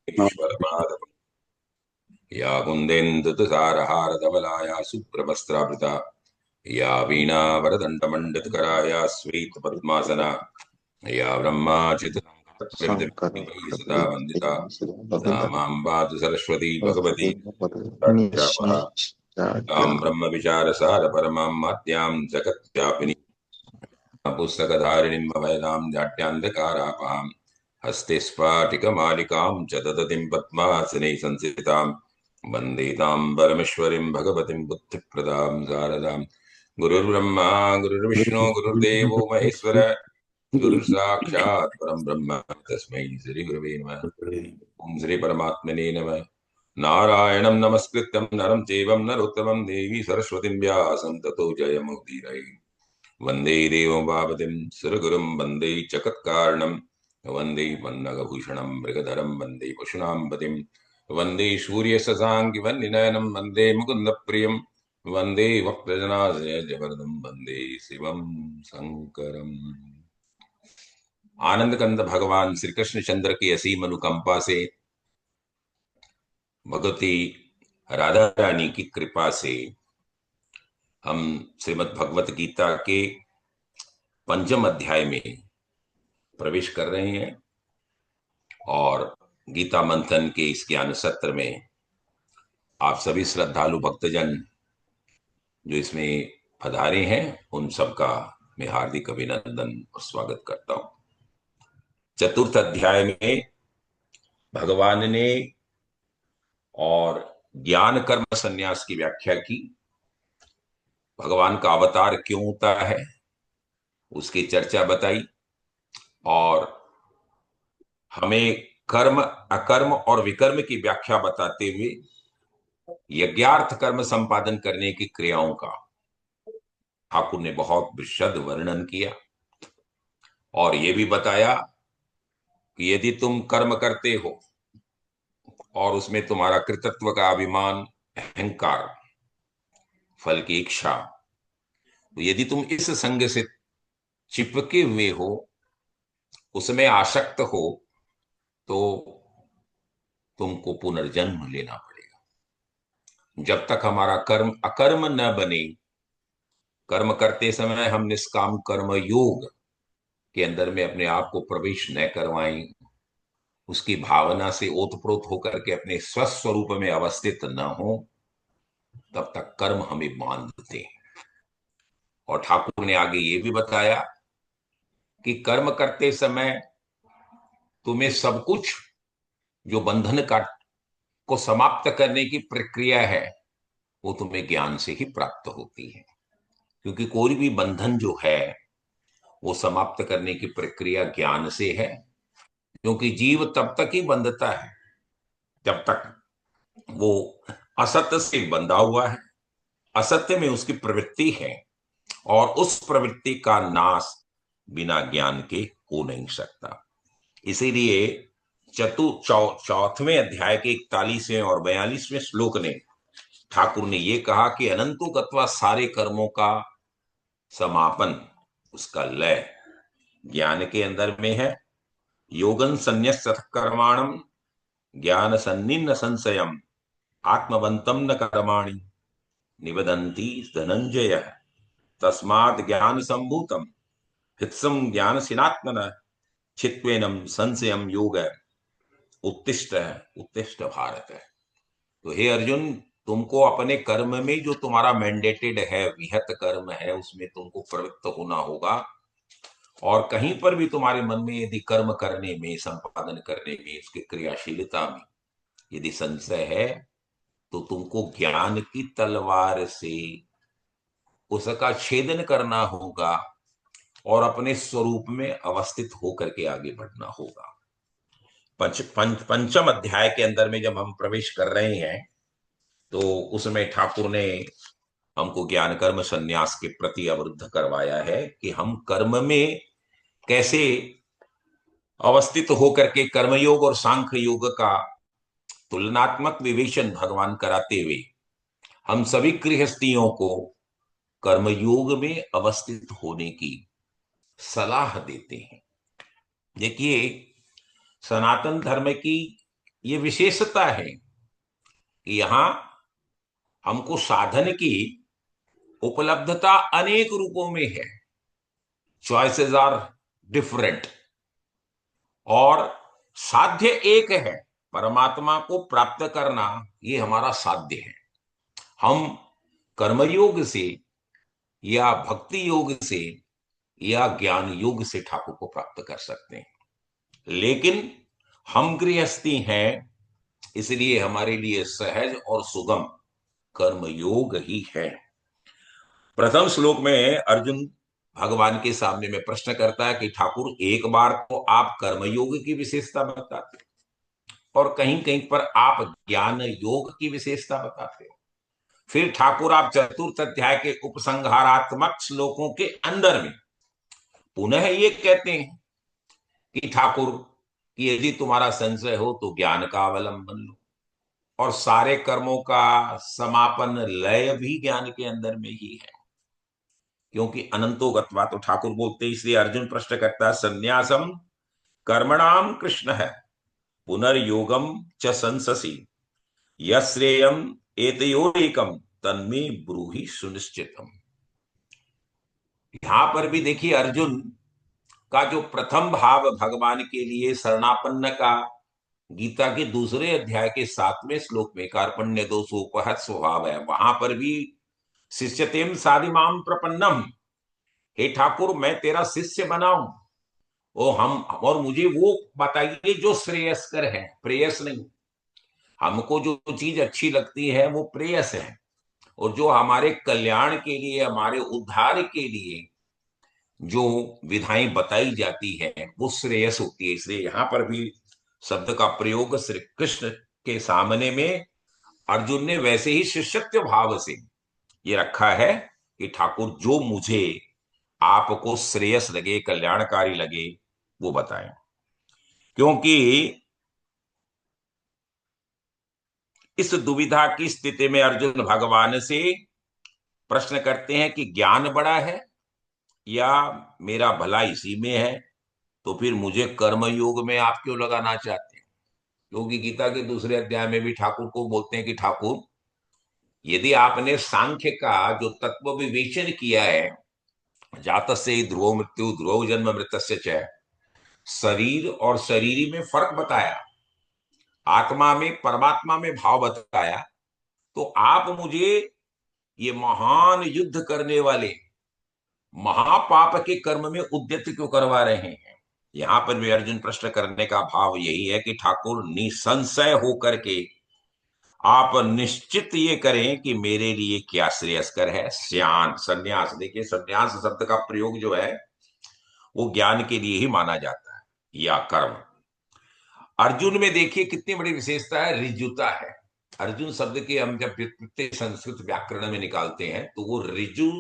ईश्वरपादपम् या कुन्देन्दुतुषारहारधवला या शुभ्रवस्त्रावृता या वीणावरदण्डमण्डितकरा या श्वेतपद्मासना या ब्रह्माच्युतपदाम्बुजैः सदा वन्दिता सा मां पातु सरस्वती भगवती शापः तां ब्रह्मविचारसारपरमां माद्यां जगत्व्यापिनी पुस्तकधारिणीं अभयदां जाड्यान्धकारापहां हस्ते स्फाटिकमालिकां च ददतिं पद्मासने संस्थितां वन्दे तां परमेश्वरीं भगवतीं बुद्धिप्रदां शारदां गुरुर्ब्रह्मा गुरुर्विष्णु गुरुर्देवो महेश्वर गुरुसाक्षात् परं ब्रह्म तस्मै श्रीगुरवे नमः। ओम श्री परमात्मने नमः। नारायणं नमस्कृत्यं नरं चैवं नरोत्तमं देवी सरस्वतीं व्यासं ततो जयमुदीरये। वंदे देवोपापतिं सुरगुरुं वंदे जगत्कारणं वंदे पन्नगभूषणं मृगधरं वंदे पशूनां पतिं वंदे सूर्यशशाङ्कवन्निनयनं वंदे मुकुन्दप्रियं वंदे भक्तजनार्दनं वंदे शिवं शंकरम्। आनंद कंद भगवान श्री कृष्ण चंद्र की असीम अनुकंपा से, भगवती राधा रानी की कृपा से हम श्रीमद् भगवत गीता के पंचम अध्याय में प्रवेश कर रहे हैं और गीता मंथन के इस ज्ञान सत्र में आप सभी श्रद्धालु भक्तजन जो इसमें पधारे हैं उन सबका मैं हार्दिक अभिनंदन और स्वागत करता हूं। चतुर्थ अध्याय में भगवान ने और ज्ञान कर्म संन्यास की व्याख्या की। भगवान का अवतार क्यों होता है उसकी चर्चा बताई और हमें कर्म अकर्म और विकर्म की व्याख्या बताते हुए यज्ञार्थ कर्म संपादन करने की क्रियाओं का ठाकुर ने बहुत विशद वर्णन किया और यह भी बताया कि यदि तुम कर्म करते हो और उसमें तुम्हारा कृतत्व का अभिमान, अहंकार, फल की इच्छा, तो यदि तुम इस संग से चिपके हुए हो, उसमें आसक्त हो, तो तुमको पुनर्जन्म लेना पड़ेगा। जब तक हमारा कर्म अकर्म न बने, कर्म करते समय हम निष्काम कर्म योग के अंदर में अपने आप को प्रवेश न करवाएं, उसकी भावना से ओतप्रोत होकर के अपने स्वस्वरूप में अवस्थित न हो, तब तक कर्म हमें बांधते हैं। और ठाकुर ने आगे ये भी बताया कि कर्म करते समय तुम्हें सब कुछ जो बंधन का को समाप्त करने की प्रक्रिया है वो तुम्हें ज्ञान से ही प्राप्त होती है, क्योंकि कोई भी बंधन जो है वो समाप्त करने की प्रक्रिया ज्ञान से है। क्योंकि जीव तब तक ही बंधता है जब तक वो असत्य से बंधा हुआ है, असत्य में उसकी प्रवृत्ति है और उस प्रवृत्ति का नाश बिना ज्ञान के हो नहीं सकता। इसीलिए चौथवें अध्याय के 41वें और 42वें श्लोक ने ठाकुर ने यह कहा कि अनंतो गत्वा सारे कर्मों का समापन, उसका लय ज्ञान के अंदर में है। योगन संन्यस्त कर्माणम ज्ञान सन्निन्न संशयम आत्मवंतम न कर्माणि निवदन्ति धनंजय तस्मात् ज्ञान संभूतम हित्सम ज्ञान सिनात्मन चित्वेनम संशयम योग उत्तिष्ठ उत्तिष्ठ भारत है। तो हे अर्जुन, तुमको अपने कर्म में जो तुम्हारा मैंडेटेड है, विहत कर्म है, उसमें तुमको प्रवृत्त होना होगा। और कहीं पर भी तुम्हारे मन में यदि कर्म करने में, संपादन करने में, उसकी क्रियाशीलता में यदि संशय है, तो तुमको ज्ञान की तलवार से उसका छेदन करना होगा और अपने स्वरूप में अवस्थित होकर के आगे बढ़ना होगा। पंचम अध्याय के अंदर में जब हम प्रवेश कर रहे हैं तो उसमें ठाकुर ने हमको ज्ञान कर्म संन्यास के प्रति अवरुद्ध करवाया है कि हम कर्म में कैसे अवस्थित होकर के कर्मयोग और सांख्य योग का तुलनात्मक विवेचन भगवान कराते हुए हम सभी गृहस्थियों को कर्मयोग में अवस्थित होने की सलाह देते हैं। देखिए, सनातन धर्म की ये विशेषता है कि यहां हमको साधन की उपलब्धता अनेक रूपों में है, चॉइसेस आर डिफरेंट, और साध्य एक है, परमात्मा को प्राप्त करना ये हमारा साध्य है। हम कर्मयोग से या भक्ति योग से या ज्ञान योग से ठाकुर को प्राप्त कर सकते हैं, लेकिन हम गृहस्थी हैं, इसलिए हमारे लिए सहज और सुगम कर्म योग ही है। प्रथम श्लोक में अर्जुन भगवान के सामने में प्रश्न करता है कि ठाकुर, एक बार तो आप कर्मयोग की विशेषता बताते हो और कहीं कहीं पर आप ज्ञान योग की विशेषता बताते हो। फिर ठाकुर आप चतुर्थ अध्याय के उपसंहारात्मक श्लोकों के अंदर में पुनः ये कहते हैं कि ठाकुर, कि यदि तुम्हारा संशय हो तो ज्ञान का अवलंबन लो, और सारे कर्मों का समापन लय भी ज्ञान के अंदर में ही है, क्योंकि अनंतो गत्वा, तो ठाकुर बोलते हैं। इसलिए अर्जुन प्रश्न करता है, संन्यासम कर्मणाम कृष्ण है पुनर्योगम च संससी यश्रेयम एतयोरेकम तन्मे ब्रूहि सुनिश्चितम। यहां पर भी देखिए अर्जुन का जो प्रथम भाव भगवान के लिए शरणापन्न का, गीता के दूसरे अध्याय के 7वें श्लोक में कार्पण्य दोषोपहत स्वभाव है, वहां पर भी शिष्यतेम साधिमाम प्रपन्नम, हे ठाकुर मैं तेरा शिष्य बनाऊं, और मुझे वो बताइए जो श्रेयस्कर है, प्रेयस नहीं। हमको जो चीज अच्छी लगती है वो प्रेयस है, और जो हमारे कल्याण के लिए, हमारे उद्धार के लिए जो विधाएं बताई जाती है वो श्रेयस होती है। इसलिए यहां पर भी शब्द का प्रयोग श्री कृष्ण के सामने में अर्जुन ने वैसे ही शिष्यत्व भाव से ये रखा है कि ठाकुर जो मुझे आपको श्रेयस लगे, कल्याणकारी लगे, वो बताएं। क्योंकि इस दुविधा की स्थिति में अर्जुन भगवान से प्रश्न करते हैं कि ज्ञान बड़ा है या मेरा भला इसी में है, तो फिर मुझे कर्म योग में आप क्यों लगाना चाहते हैं? क्योंकि गीता के दूसरे अध्याय में भी ठाकुर को बोलते हैं कि ठाकुर, यदि आपने सांख्य का जो तत्व विवेचन किया है, जात से ध्रुव मृत्यु ध्रुव जन्म मृतस्य च, शरीर और शरीरी में फर्क बताया, आत्मा में परमात्मा में भाव बताया, तो आप मुझे ये महान युद्ध करने वाले महापाप के कर्म में उद्यत क्यों करवा रहे हैं? यहां पर भी अर्जुन प्रश्न करने का भाव यही है कि ठाकुर, निसंशय होकर के आप निश्चित ये करें कि मेरे लिए क्या श्रेयस्कर है। श्यान संन्यास, देखिए संन्यास शब्द का प्रयोग जो है वो ज्ञान के लिए ही माना जाता है, या कर्म। अर्जुन में देखिए कितनी बड़ी विशेषता है, रिजुता है। अर्जुन शब्द के हम जब व्युत्पत्ति संस्कृत व्याकरण में निकालते हैं तो वो रिजु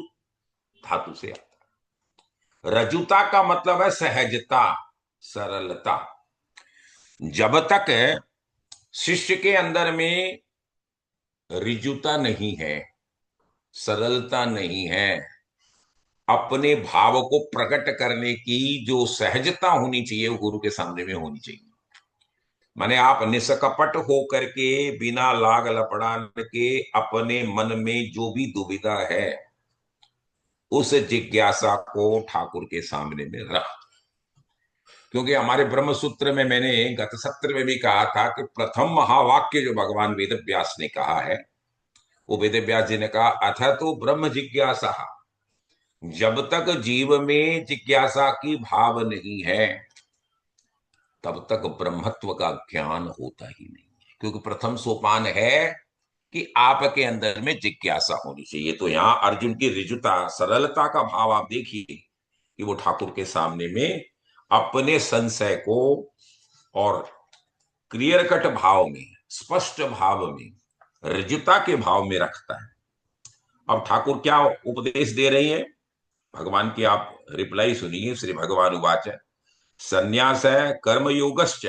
धातु से आता है। रजुता का मतलब है सहजता, सरलता। जब तक शिष्य के अंदर में रिजुता नहीं है, सरलता नहीं है, अपने भाव को प्रकट करने की जो सहजता होनी चाहिए वो गुरु के सामने में होनी चाहिए। माने आप निष्कपट हो करके, बिना लाग लपड़ान के, अपने मन में जो भी दुविधा है उस जिज्ञासा को ठाकुर के सामने में रख। क्योंकि हमारे ब्रह्म सूत्र में मैंने गत सत्र में भी कहा था कि प्रथम महावाक्य जो भगवान वेद व्यास ने कहा है, वो वेद व्यास जी ने कहा, अथ तो ब्रह्म जिज्ञासा। जब तक जीव में जिज्ञासा की भाव नहीं है तब तक ब्रह्मत्व का ज्ञान होता ही नहीं है। क्योंकि प्रथम सोपान है कि आपके अंदर में जिज्ञासा होनी चाहिए। तो यहां अर्जुन की रिजुता, सरलता का भाव आप देखिए कि वो ठाकुर के सामने में अपने संशय को और क्लियर कट भाव में, स्पष्ट भाव में, रिजुता के भाव में रखता है। अब ठाकुर क्या उपदेश दे रही है भगवान की, आप रिप्लाई सुनिए। श्री भगवान उवाच, संन्यास कर्मयोगश्च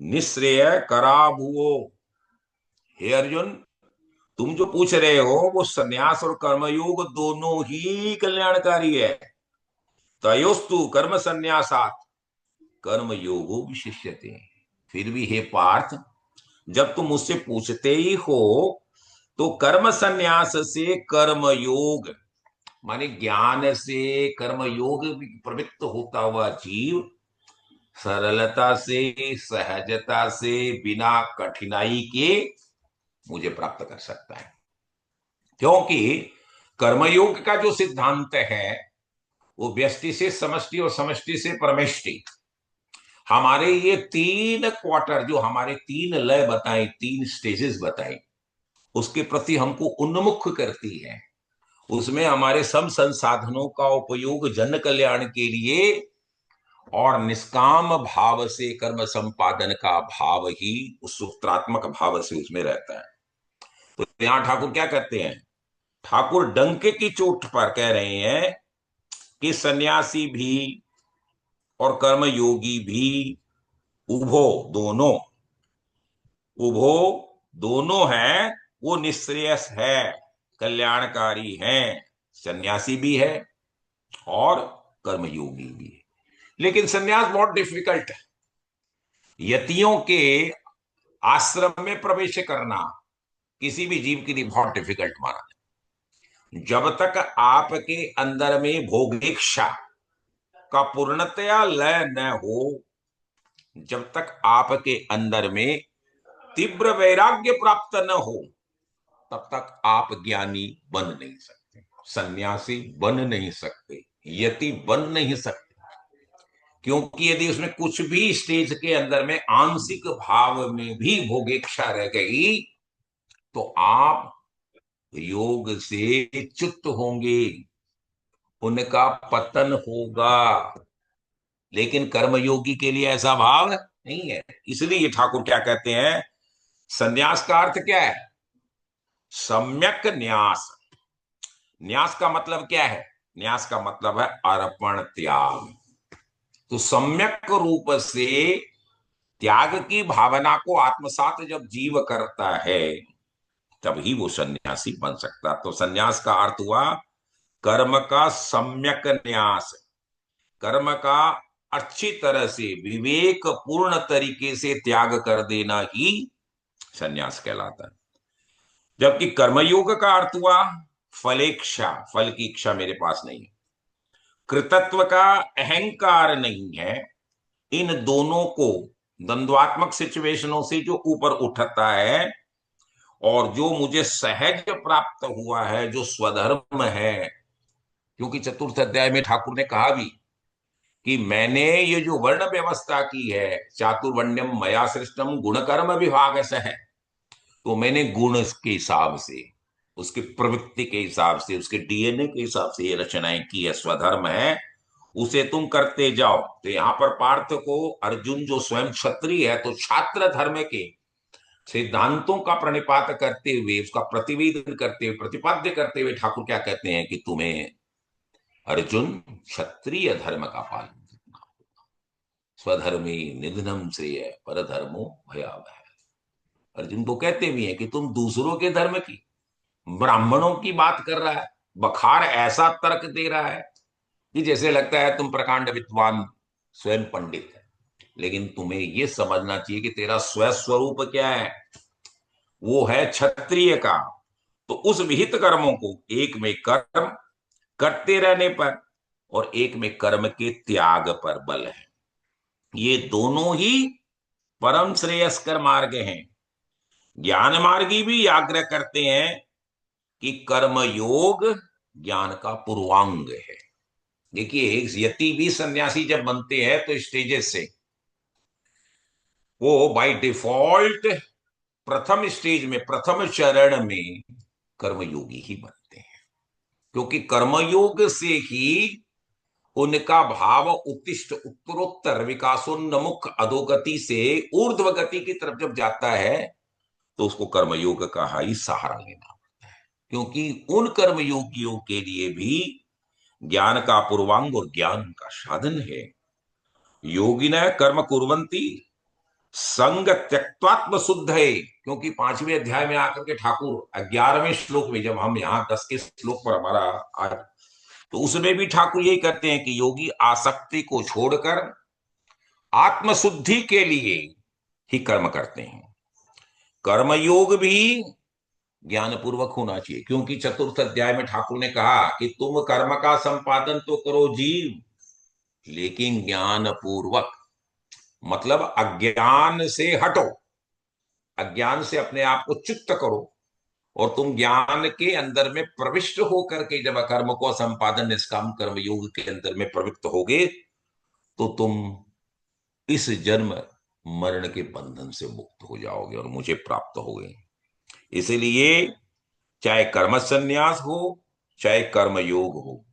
निःश्रेय कराभुवो। हे अर्जुन, तुम जो पूछ रहे हो वो संन्यास और कर्मयोग दोनों ही कल्याणकारी है। तयोस्तु कर्म संन्यासात कर्मयोगो विशिष्यते। फिर भी हे पार्थ, जब तुम मुझसे पूछते ही हो, तो कर्म संन्यास से कर्म योग, माने ज्ञान से कर्म योग में प्रवृत्त होता हुआ जीव सरलता से, सहजता से, बिना कठिनाई के मुझे प्राप्त कर सकता है। क्योंकि कर्मयोग का जो सिद्धांत है वो व्यष्टि से समष्टि और समष्टि से परमेष्टि, हमारे ये तीन क्वार्टर जो हमारे तीन लय बताए, तीन स्टेजेस बताए, उसके प्रति हमको उन्मुख करती है। उसमें हमारे सब संसाधनों का उपयोग जन कल्याण के लिए और निष्काम भाव से कर्म संपादन का भाव ही उस सूत्रात्मक भाव से उसमें रहता है। तो यहां ठाकुर क्या कहते हैं? ठाकुर डंके की चोट पर कह रहे हैं कि सन्यासी भी और कर्म योगी भी, उभो दोनों, उभो दोनों है, वो निश्रेयस है, कल्याणकारी है। सन्यासी भी है और कर्मयोगी भी है। लेकिन सन्यास बहुत डिफिकल्ट है। यतियों के आश्रम में प्रवेश करना किसी भी जीव के लिए बहुत डिफिकल्ट माना है। जब तक आपके अंदर में भोगेक्षा का पूर्णतया लय न हो, जब तक आपके अंदर में तीव्र वैराग्य प्राप्त न हो, तब तक आप ज्ञानी बन नहीं सकते, सन्यासी बन नहीं सकते, यति बन नहीं सकते। क्योंकि यदि उसमें कुछ भी स्टेज के अंदर में आंशिक भाव में भी भोगेक्षा रह गई, तो आप योग से च्युत होंगे, उनका पतन होगा। लेकिन कर्मयोगी के लिए ऐसा भाव नहीं है। इसलिए ठाकुर क्या कहते हैं? संन्यास का अर्थ क्या है? सम्यक न्यास। न्यास का मतलब क्या है? न्यास का मतलब है अर्पण, त्याग। तो सम्यक रूप से त्याग की भावना को आत्मसात जब जीव करता है, तभी वो सन्यासी बन सकता। तो सन्यास का अर्थ हुआ कर्म का सम्यक न्यास, कर्म का अच्छी तरह से विवेक पूर्ण तरीके से त्याग कर देना ही सन्यास कहलाता है। जबकि कर्मयोग का अर्थ हुआ फलेच्छा, फल की इच्छा मेरे पास नहीं है, कृतत्व का अहंकार नहीं है। इन दोनों को द्वंद्वात्मक सिचुएशनों से जो ऊपर उठता है और जो मुझे सहज प्राप्त हुआ है, जो स्वधर्म है। क्योंकि चतुर्थ अध्याय में ठाकुर ने कहा भी कि मैंने ये जो वर्ण व्यवस्था की है, चातुर्वर्ण्यम मया सृष्टम गुण कर्म विभाग से है, तो मैंने गुण के हिसाब से, उसकी प्रवृत्ति के हिसाब से, उसके डीएनए के हिसाब से ये रचनाएं की है। स्वधर्म है, उसे तुम करते जाओ। तो यहां पर पार्थ को अर्जुन जो स्वयं क्षत्रिय है, तो छात्र धर्म के सिद्धांतों का प्रणिपात करते हुए, उसका प्रतिवेदन करते हुए, प्रतिपाद्य करते हुए ठाकुर क्या कहते हैं कि तुम्हें अर्जुन क्षत्रिय धर्म का पालन करना, स्वधर्मी निधनम श्रेय परधर्मो भयावह। अर्जुन को कहते भी हैं कि तुम दूसरों के धर्म की, ब्राह्मणों की बात कर रहा है, बखार ऐसा तर्क दे रहा है कि जैसे लगता है तुम प्रकांड विद्वान, स्वयं पंडित है। लेकिन तुम्हें यह समझना चाहिए कि तेरा स्वस्वरूप क्या है? वो है क्षत्रिय का। तो उस विहित कर्मों को एक में कर्म करते रहने पर और एक में कर्म के त्याग पर बल है। ये दोनों ही परम श्रेयस्कर मार्ग हैं। ज्ञान मार्गी भी आग्रह करते हैं कि कर्म योग ज्ञान का पूर्वांग है। देखिए, एक यति भी सन्यासी जब बनते हैं तो स्टेजेस से वो बाय डिफॉल्ट प्रथम स्टेज में, प्रथम चरण में कर्मयोगी ही बनते हैं। क्योंकि कर्मयोग से ही उनका भाव उत्तिष्ठ उत्तरोत्तर विकासोन्मुख अधोगति से ऊर्ध्व गति की तरफ जब जाता है, तो उसको कर्मयोग का ही सहारा लेना। क्योंकि उन कर्मयोगियों के लिए भी ज्ञान का पूर्वांग और ज्ञान का साधन है। योगिन कर्म कुर्वन्ति संग त्यक्त्वात्म शुद्ध है। क्योंकि 5वें अध्याय में आकर के ठाकुर 11वें श्लोक में, जब हम यहाँ 10 के श्लोक पर हमारा आज, तो उसमें भी ठाकुर यही कहते हैं कि योगी आसक्ति को छोड़कर आत्मशुद्धि के लिए ही कर्म करते हैं। कर्मयोग भी ज्ञान पूर्वक होना चाहिए, क्योंकि चतुर्थ अध्याय में ठाकुर ने कहा कि तुम कर्म का संपादन तो करो जीव, लेकिन ज्ञान पूर्वक, मतलब अज्ञान से हटो, अज्ञान से अपने आप को चित्त करो, और तुम ज्ञान के अंदर में प्रविष्ट होकर के जब कर्म को संपादन निष्काम कर्म योग के अंदर में प्रवृत्त होगे, तो तुम इस जन्म मरण के बंधन से मुक्त हो जाओगे और मुझे प्राप्त होगे। इसलिए चाहे कर्म संन्यास हो, चाहे कर्म योग हो,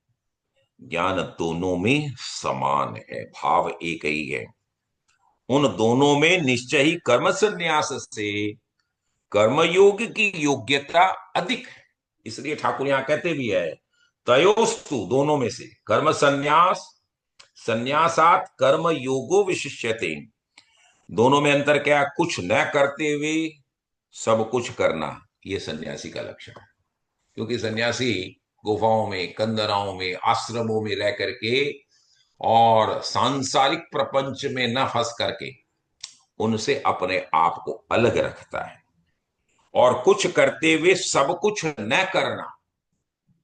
ज्ञान दोनों में समान है, भाव एक ही है। उन दोनों में निश्चय ही कर्म संन्यास से कर्मयोग की योग्यता अधिक है। इसलिए ठाकुर यहां कहते भी है, तयोस्तु, दोनों में से, कर्म संन्यास, संन्यासात कर्म योगो विशिष्यते। दोनों में अंतर क्या? कुछ न करते हुए सब कुछ करना, ये सन्यासी का लक्षण है। क्योंकि सन्यासी गुफाओं में, कंदराओं में, आश्रमों में रह करके और सांसारिक प्रपंच में न फंस करके उनसे अपने आप को अलग रखता है। और कुछ करते हुए सब कुछ न करना,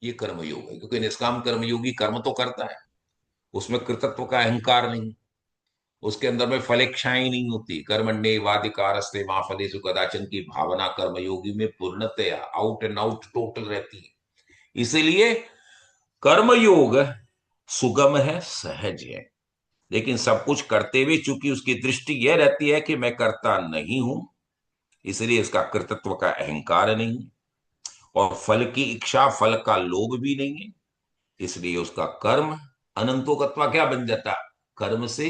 ये कर्मयोग है। क्योंकि निष्काम कर्मयोगी कर्म तो करता है, उसमें कृतत्व का अहंकार नहीं, उसके अंदर में फलेच्छाएं नहीं होती। कर्मण्येवाधिकारस्ते मा फलेषु कदाचन की भावना कर्मयोगी में पूर्णतया आउट एंड आउट टोटल रहती है। इसीलिए कर्मयोग सुगम है, सहज है। लेकिन सब कुछ करते हुए चूंकि उसकी दृष्टि यह रहती है कि मैं करता नहीं हूं, इसलिए इसका कर्तृत्व का अहंकार नहीं, और फल की इच्छा, फल का लोभ भी नहीं है। इसलिए उसका कर्म अनंतोगत्वा क्या बन जाता? कर्म से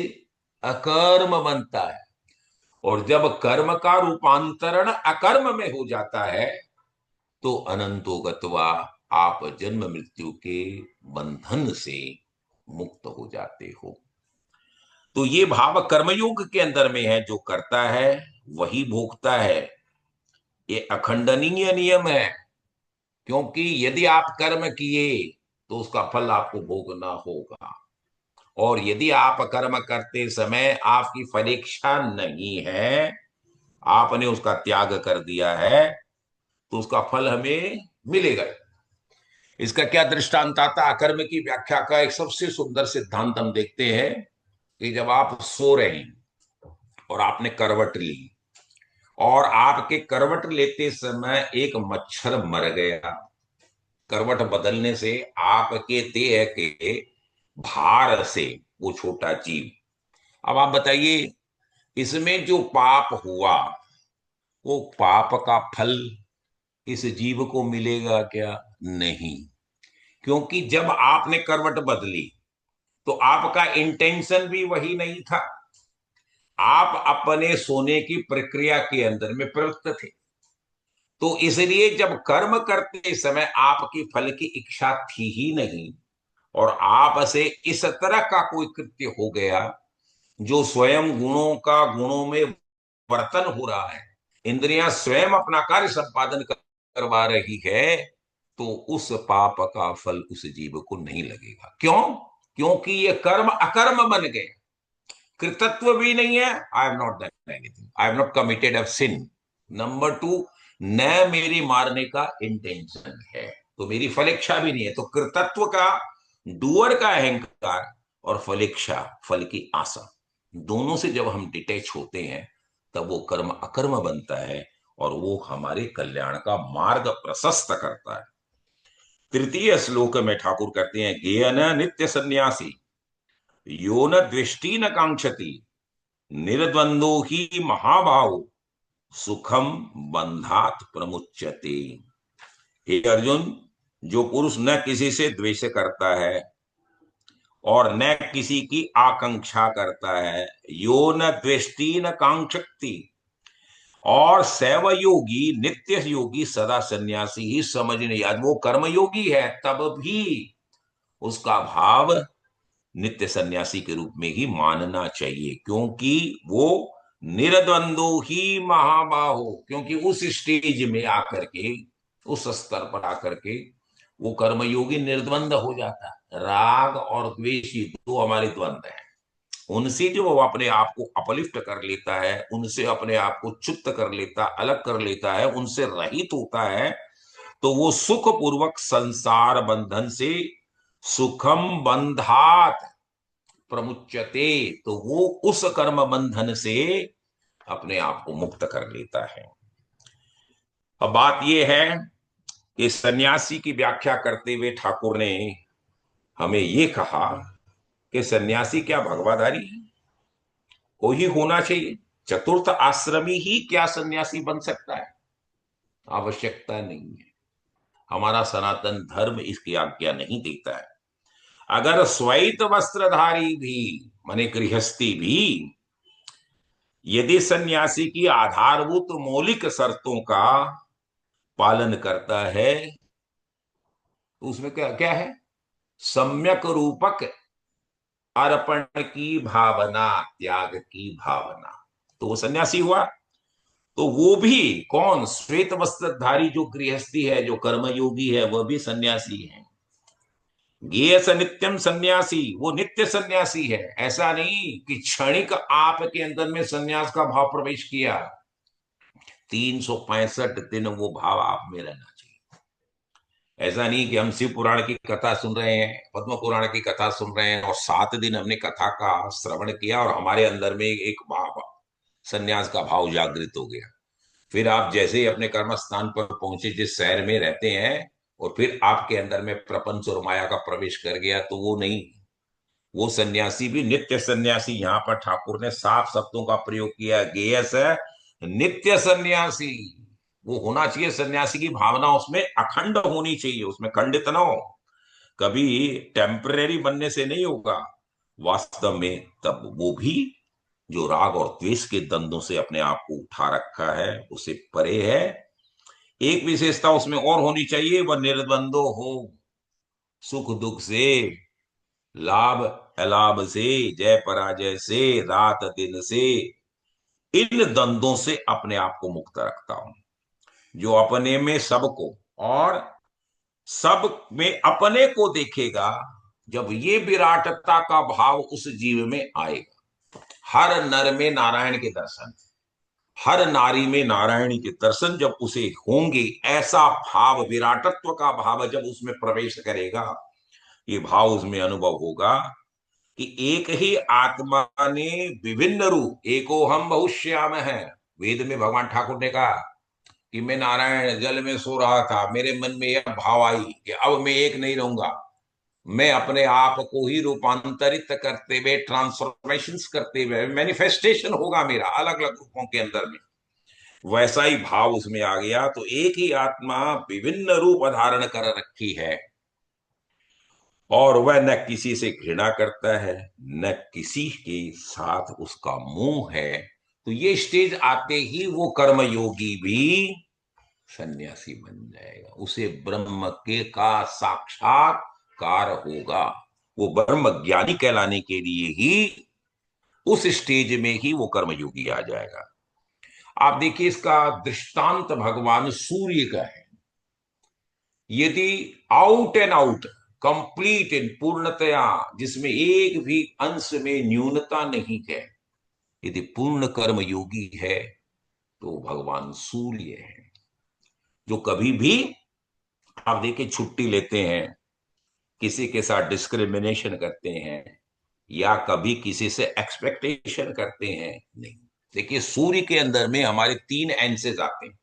अकर्म बनता है। और जब कर्म का रूपांतरण अकर्म में हो जाता है, तो अनंतोगत्वा आप जन्म मृत्यु के बंधन से मुक्त हो जाते हो। तो ये भाव कर्मयोग के अंदर में है, जो करता है वही भोगता है। ये अखंडनीय नियम है। क्योंकि यदि आप कर्म किए तो उसका फल आपको भोगना होगा, और यदि आप कर्म करते समय आपकी फलेच्छा नहीं है, आपने उसका त्याग कर दिया है, तो उसका फल हमें मिलेगा। इसका क्या दृष्टांत आता? अकर्म की व्याख्या का एक सबसे सुंदर सिद्धांत हम देखते हैं कि जब आप सो रहे हैं और आपने करवट ली, और आपके करवट लेते समय एक मच्छर मर गया, करवट बदलने से आपके देह के भार से वो छोटा जीव, अब आप बताइए, इसमें जो पाप हुआ, वो पाप का फल इस जीव को मिलेगा क्या? नहीं। क्योंकि जब आपने करवट बदली तो आपका इंटेंशन भी वही नहीं था, आप अपने सोने की प्रक्रिया के अंदर में प्रवृत्त थे। तो इसलिए जब कर्म करते समय आपकी फल की इच्छा थी ही नहीं, और आप से इस तरह का कोई कृत्य हो गया जो स्वयं गुणों का गुणों में वर्तन हो रहा है, इंद्रियां स्वयं अपना कार्य संपादन करवा रही है, तो उस पाप का फल उस जीव को नहीं लगेगा। क्यों? क्योंकि ये कर्म अकर्म बन गए, कृतत्व भी नहीं है। I have not done anything, I have not committed a sin. Number two, न मेरी मारने का इंटेंशन है, तो मेरी फलेच्छा भी नहीं है। तो कृतत्व का, डूअर का अहंकार, और फलेच्छा, फल की आशा, दोनों से जब हम डिटैच होते हैं, तब वो कर्म अकर्म बनता है, और वो हमारे कल्याण का मार्ग प्रशस्त करता है। तृतीय श्लोक में ठाकुर कहते हैं, ज्ञेयन नित्य सन्यासी यो न दृष्टि न कांक्षति निर्द्वंदो ही महाभाव सुखम बंधात प्रमुच्यते। हे अर्जुन, जो पुरुष न किसी से द्वेष करता है और न किसी की आकांक्षा करता है, यो न द्वेष्टि न कांक्षति, और सैव योगी, नित्य योगी, सदा सन्यासी ही समझने, आज वो कर्मयोगी है तब भी उसका भाव नित्य सन्यासी के रूप में ही मानना चाहिए। क्योंकि वो निर्द्वंदो ही महाबाहो, क्योंकि उस स्टेज में आकर के, उस स्तर पर आकर के वो कर्मयोगी निर्द्वंद हो जाता है। राग और द्वेष, दो हमारे द्वंद है। उनसे जो वो अपने आप को अपलिफ्ट कर लेता है, उनसे अपने आप को च्युत कर लेता, अलग कर लेता है, उनसे रहित होता है, तो वो सुख पूर्वक संसार बंधन से सुखम बंधात प्रमुच्यते, तो वो उस कर्म बंधन से अपने आप को मुक्त कर लेता है। अब बात यह है कि सन्यासी की व्याख्या करते हुए ठाकुर ने हमें यह कहा कि सन्यासी क्या भगवाधारी है? कोई ही होना चाहिए? चतुर्थ आश्रमी ही क्या सन्यासी बन सकता है? आवश्यकता नहीं है। हमारा सनातन धर्म इसकी आज्ञा नहीं देता है। अगर श्वेत वस्त्रधारी भी, माने गृहस्थी भी, यदि सन्यासी की आधारभूत मौलिक शर्तों का पालन करता है, तो उसमें क्या क्या है? सम्यक रूपक अर्पण की भावना, त्याग की भावना, तो वो सन्यासी हुआ। तो वो भी कौन? श्वेत वस्त्रधारी जो गृहस्थी है, जो कर्मयोगी है, वह भी सन्यासी है। गेयस नित्यम सन्यासी, वो नित्य सन्यासी है। ऐसा नहीं कि क्षणिक आपके अंदर में सन्यास का भाव प्रवेश किया, 365 दिन वो भाव आप में रहना चाहिए। ऐसा नहीं कि हम शिव पुराण की कथा सुन रहे हैं, पद्म पुराण की कथा सुन रहे हैं, और 7 दिन हमने कथा का श्रवण किया और हमारे अंदर में एक भाव, सन्यास का भाव जागृत हो गया। फिर आप जैसे ही अपने कर्म स्थान पर पहुंचे, जिस शहर में रहते हैं, और फिर आपके अंदर में प्रपंच और माया का प्रवेश कर गया, तो वो नहीं। वो सन्यासी भी नित्य सन्यासी, यहां पर ठाकुर ने साफ शब्दों का प्रयोग किया, गेयस है नित्य सन्यासी। वो होना चाहिए सन्यासी की भावना, उसमें अखंड होनी चाहिए, उसमें खंडित ना हो। कभी टेम्परेरी बनने से नहीं होगा वास्तव में। तब वो भी जो राग और द्वेष के दंदों से अपने आप को उठा रखा है, उसे परे है। एक विशेषता उसमें और होनी चाहिए, वह निर्द्वंदो हो, सुख दुख से, लाभ अलाभ से, जय पराजय से, रात दिन से, इन द्वंद्वों से अपने आप को मुक्त रखता हूं। जो अपने में सबको और सब में अपने को देखेगा, जब ये विराटता का भाव उस जीव में आएगा, हर नर में नारायण के दर्शन, हर नारी में नारायणी के दर्शन जब उसे होंगे, ऐसा भाव, विराटत्व का भाव जब उसमें प्रवेश करेगा, ये भाव उसमें अनुभव होगा कि एक ही आत्मा ने विभिन्न रूप, एको हम बहुश्याम है। वेद में भगवान ठाकुर ने कहा कि मैं नारायण जल में सो रहा था, मेरे मन में यह भाव आई कि अब मैं एक नहीं रहूंगा, मैं अपने आप को ही रूपांतरित करते हुए, ट्रांसफॉर्मेशन करते हुए, मैनिफेस्टेशन होगा मेरा अलग अलग रूपों के अंदर में। वैसा ही भाव उसमें आ गया। तो एक ही आत्मा विभिन्न रूप धारण कर रखी है, और वह न किसी से घृणा करता है, न किसी के साथ उसका मोह है। तो ये स्टेज आते ही वो कर्मयोगी भी सन्यासी बन जाएगा, उसे ब्रह्म के का साक्षात्कार होगा। वो ब्रह्म ज्ञानी कहलाने के लिए ही उस स्टेज में ही वो कर्मयोगी आ जाएगा। आप देखिए, इसका दृष्टांत भगवान सूर्य का है। यदि out and out, complete in पूर्णतया, जिसमें एक भी अंश में न्यूनता नहीं है, यदि पूर्ण कर्म योगी है, तो भगवान सूर्य है। जो कभी भी, आप देखिए, छुट्टी लेते हैं, किसी के साथ डिस्क्रिमिनेशन करते हैं, या कभी किसी से एक्सपेक्टेशन करते हैं, नहीं। देखिए, सूर्य के अंदर में हमारे 3 एंसेस आते हैं।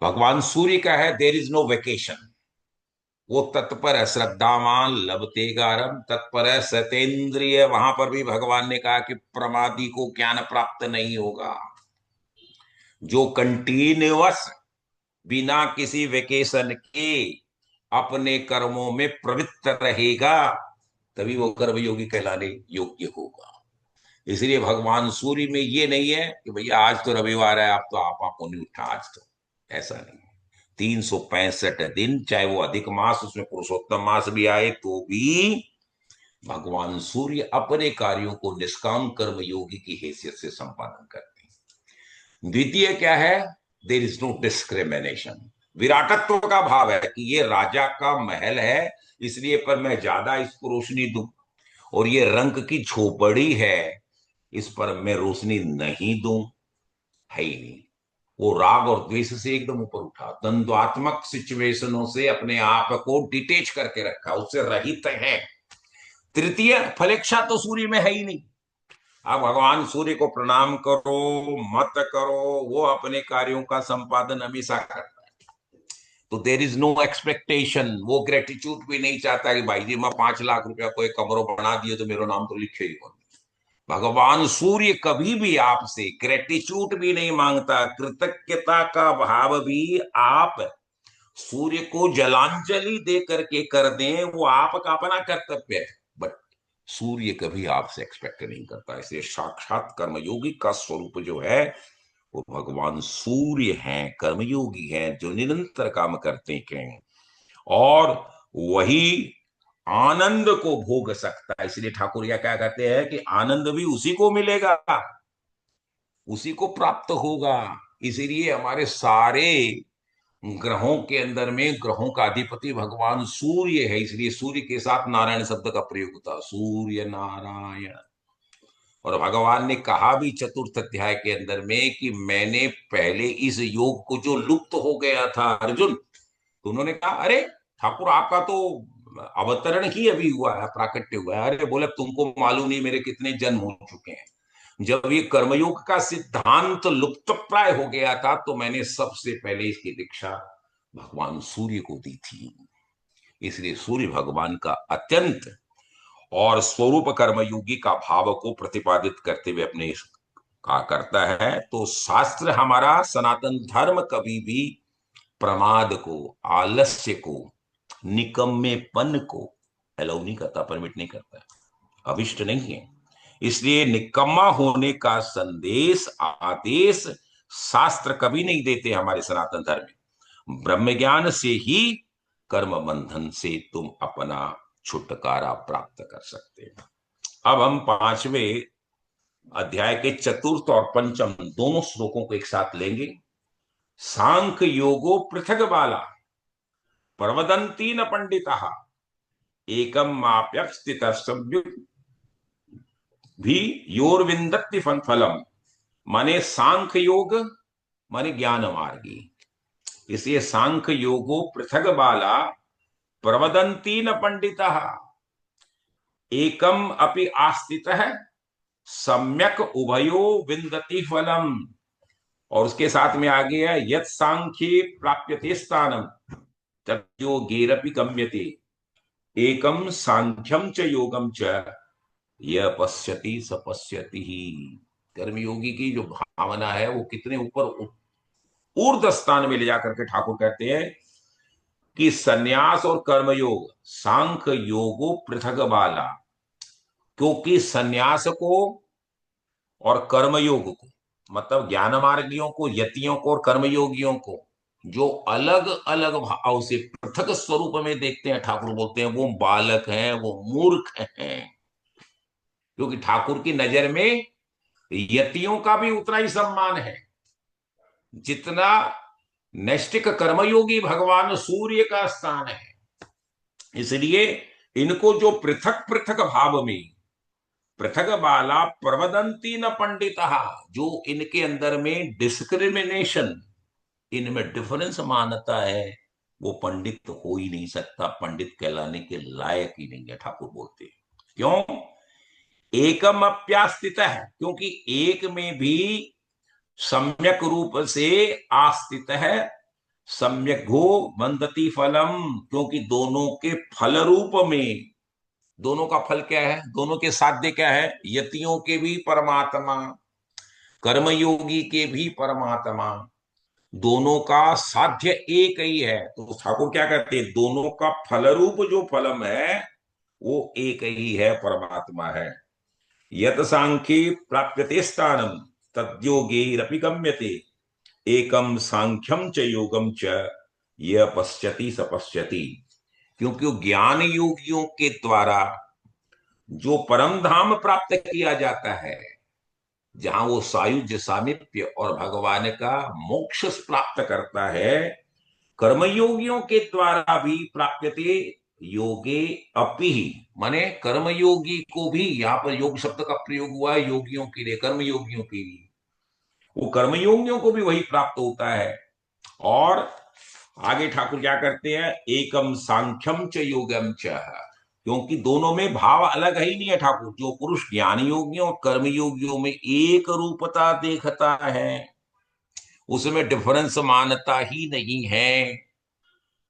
भगवान सूर्य का है देर इज नो वेकेशन, वो तत्पर है, श्रद्धावान लभते गारम, तत्पर है, सतेंद्रिय। वहां पर भी भगवान ने कहा कि प्रमादी को ज्ञान प्राप्त नहीं होगा। जो कंटिन्यूअस, बिना किसी वेकेशन के अपने कर्मों में प्रवृत्त रहेगा, तभी वो कर्मयोगी कहलाने योग्य होगा। इसलिए भगवान सूर्य में ये नहीं है कि भैया आज तो रविवार है, आप तो आपको नहीं उठा आज तो, ऐसा नहीं। 365 दिन, चाहे वो अधिक मास, उसमें पुरुषोत्तम मास भी आए, तो भी भगवान सूर्य अपने कार्यों को निष्काम कर्म योगी की हैसियत से संपादन करते हैं। द्वितीय क्या है? There is no discrimination. विराटत्व का भाव है कि ये राजा का महल है, इसलिए पर मैं ज्यादा इसको रोशनी दूं, और ये रंग की झोपड़ी है, इस पर मैं रोशनी नहीं दूं, है ही नहीं। वो राग और द्वेष से एकदम ऊपर उठा, द्वंद्वात्मक सिचुएशनों से अपने आप को डिटेच करके रखा, उससे रहित है। तृतीय फलेच्छा तो सूर्य में है ही नहीं। आप भगवान सूर्य को प्रणाम करो मत करो, वो अपने कार्यों का संपादन हमेशा करता है। तो देर इज नो एक्सपेक्टेशन, वो ग्रेटिट्यूड भी नहीं चाहता कि भाई जी मैं 5 लाख रुपया कोई कमरों बना दिए तो मेरा नाम तो लिखे ही कौन। भगवान सूर्य कभी भी आपसे ग्रेटिट्यूड भी नहीं मांगता, कृतज्ञता का भाव भी आप सूर्य को जलांजलि दे करके कर दें, वो आपका अपना कर्तव्य है। बट सूर्य कभी आपसे एक्सपेक्ट नहीं करता। इसलिए साक्षात कर्मयोगी का स्वरूप जो है वो भगवान सूर्य हैं, कर्मयोगी हैं, जो निरंतर काम करते हैं, और वही आनंद को भोग सकता है। इसलिए ठाकुर या क्या कहते हैं कि आनंद भी उसी को मिलेगा, उसी को प्राप्त होगा। इसीलिए हमारे सारे ग्रहों के अंदर में ग्रहों का अधिपति भगवान सूर्य है, इसलिए सूर्य के साथ नारायण शब्द का प्रयोग होता, सूर्य नारायण। और भगवान ने कहा भी चतुर्थ अध्याय के अंदर में कि मैंने पहले इस योग को जो लुप्त हो गया था अर्जुन, तो उन्होंने कहा अरे ठाकुर आपका तो अवतरण ही अभी हुआ है, प्राकट्य हुआ है। अरे बोले तुमको मालूम नहीं मेरे कितने जन्म हो चुके हैं। जब ये कर्मयोग का सिद्धांत लुप्त प्राय हो गया था तो मैंने सबसे पहले इसकी दीक्षा भगवान सूर्य को दी थी। इसलिए सूर्य भगवान का अत्यंत और स्वरूप कर्मयोगी का भाव को प्रतिपादित करते हुए अपने का करता है। तो शास्त्र हमारा सनातन धर्म कभी भी प्रमाद को, आलस्य को, निकम्मेपन को अलाउ नहीं करता, परमिट नहीं करता, अभिष्ट नहीं है। इसलिए निकम्मा होने का संदेश आदेश शास्त्र कभी नहीं देते हमारे सनातन धर्म में। ब्रह्म ज्ञान से ही कर्म बंधन से तुम अपना छुटकारा प्राप्त कर सकते हो। अब हम 5वें अध्याय के चतुर्थ और पंचम दोनों श्लोकों को एक साथ लेंगे। सांख्य योगो पृथक बाला प्रवदंती न पंडिता एकम माप्यस्थित भी योरविंदति फलम। माने सांख्य योग माने ज्ञान मार्गी। इसलिए सांख्य योगो पृथक बाला प्रवदंती न पंडिता एकम अपि आस्थित है सम्यक उभयो विंदति फलम। और उसके साथ में आ गया यत सांख्ये प्राप्यते स्थानम तद्योगेरपि गम्यते एकम सांख्यम च योगम च यह पश्यति सपश्यति ही। कर्मयोगी की जो भावना है वो कितने ऊपर ऊर्ध्व स्थान में ले जाकर के ठाकुर कहते हैं कि सन्यास और कर्मयोग सांख्य योगो पृथक बाला। क्योंकि सन्यास को और कर्मयोग को, मतलब ज्ञान मार्गियों को, यतियों को और कर्मयोगियों को जो अलग अलग भाव से पृथक स्वरूप में देखते हैं, ठाकुर बोलते हैं वो बालक हैं, वो मूर्ख हैं। क्योंकि ठाकुर की नजर में यतियों का भी उतना ही सम्मान है जितना नैष्टिक कर्मयोगी भगवान सूर्य का स्थान है। इसलिए इनको जो पृथक पृथक भाव में पृथक बाला प्रवदंती न पंडिता, जो इनके अंदर में डिस्क्रिमिनेशन, इनमें डिफरेंस मानता है, वो पंडित हो ही नहीं सकता, पंडित कहलाने के लायक ही नहीं है। ठाकुर बोलते क्यों? एकम अप्यास्थित है, क्योंकि एक में भी सम्यक रूप से आस्थित है, सम्यक घो बंदती फलम, क्योंकि दोनों के फल रूप में, दोनों का फल क्या है, दोनों के साध्य क्या है, यतियों के भी परमात्मा, कर्मयोगी के भी परमात्मा, दोनों का साध्य एक ही है। तो ठाकुर क्या कहते हैं, दोनों का फल रूप जो फलम है वो एक ही है, परमात्मा है। यत सांख्ये प्राप्यते स्थानम तद्योगेरपि गम्यते एकम सांख्यम च योगम च यह पश्यति सपश्यति। क्योंकि ज्ञान योगियों के द्वारा जो परम धाम प्राप्त किया जाता है, जहां वो सायुज्य सामीप्य और भगवान का मोक्ष प्राप्त करता है, कर्मयोगियों के द्वारा भी प्राप्यते योगे अपि ही, माने कर्मयोगी को भी, यहां पर योग शब्द का प्रयोग हुआ है योगियों के लिए, कर्मयोगियों के लिए। वो कर्मयोगियों को भी वही प्राप्त होता है। और आगे ठाकुर क्या करते हैं, एकम सांख्यम च योगम च, क्योंकि दोनों में भाव अलग है ही नहीं है ठाकुर। जो पुरुष ज्ञान योगियों और कर्म योगियों में एक रूपता देखता है, उसमें डिफरेंस मानता ही नहीं है,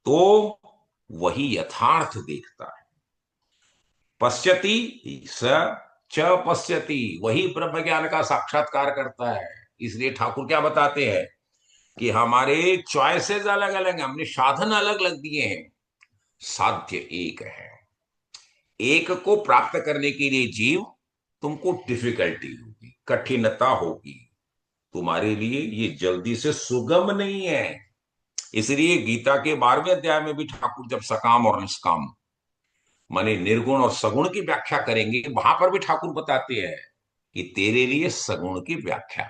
तो वही यथार्थ देखता है। पश्यति स च पश्यति, वही ब्रह्म ज्ञान का साक्षात्कार करता है। इसलिए ठाकुर क्या बताते हैं कि हमारे चॉइसेस अलग अलग हैं, हमने साधन अलग अलग दिए हैं, साध्य एक है। एक को प्राप्त करने के लिए जीव, तुमको डिफिकल्टी होगी, कठिनता होगी, तुम्हारे लिए ये जल्दी से सुगम नहीं है। इसलिए गीता के 12वें अध्याय में भी ठाकुर जब सकाम और निष्काम, माने निर्गुण और सगुण की व्याख्या करेंगे, वहां पर भी ठाकुर बताते हैं कि तेरे लिए सगुण की व्याख्या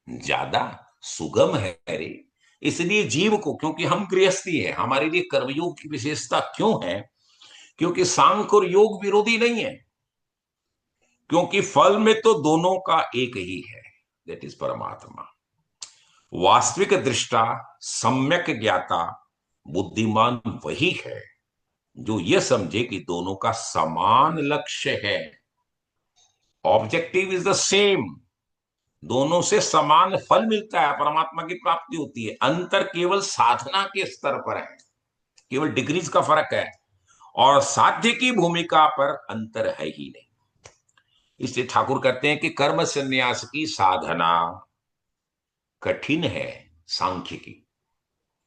ज्यादा सुगम है रे। इसलिए जीव को, क्योंकि हम गृहस्थी है, हमारे लिए कर्मयोग की विशेषता क्यों है, क्योंकि सांख्य और योग विरोधी नहीं है, क्योंकि फल में तो दोनों का एक ही है, दैट इज परमात्मा। वास्तविक दृष्टा, सम्यक ज्ञाता, बुद्धिमान वही है जो यह समझे कि दोनों का समान लक्ष्य है। ऑब्जेक्टिव इज द सेम, दोनों से समान फल मिलता है, परमात्मा की प्राप्ति होती है। अंतर केवल साधना के स्तर पर है, केवल डिग्रीज का फर्क है, और साध्य की भूमिका पर अंतर है ही नहीं। इसलिए ठाकुर कहते हैं कि कर्म संन्यास की साधना कठिन है सांख्य की,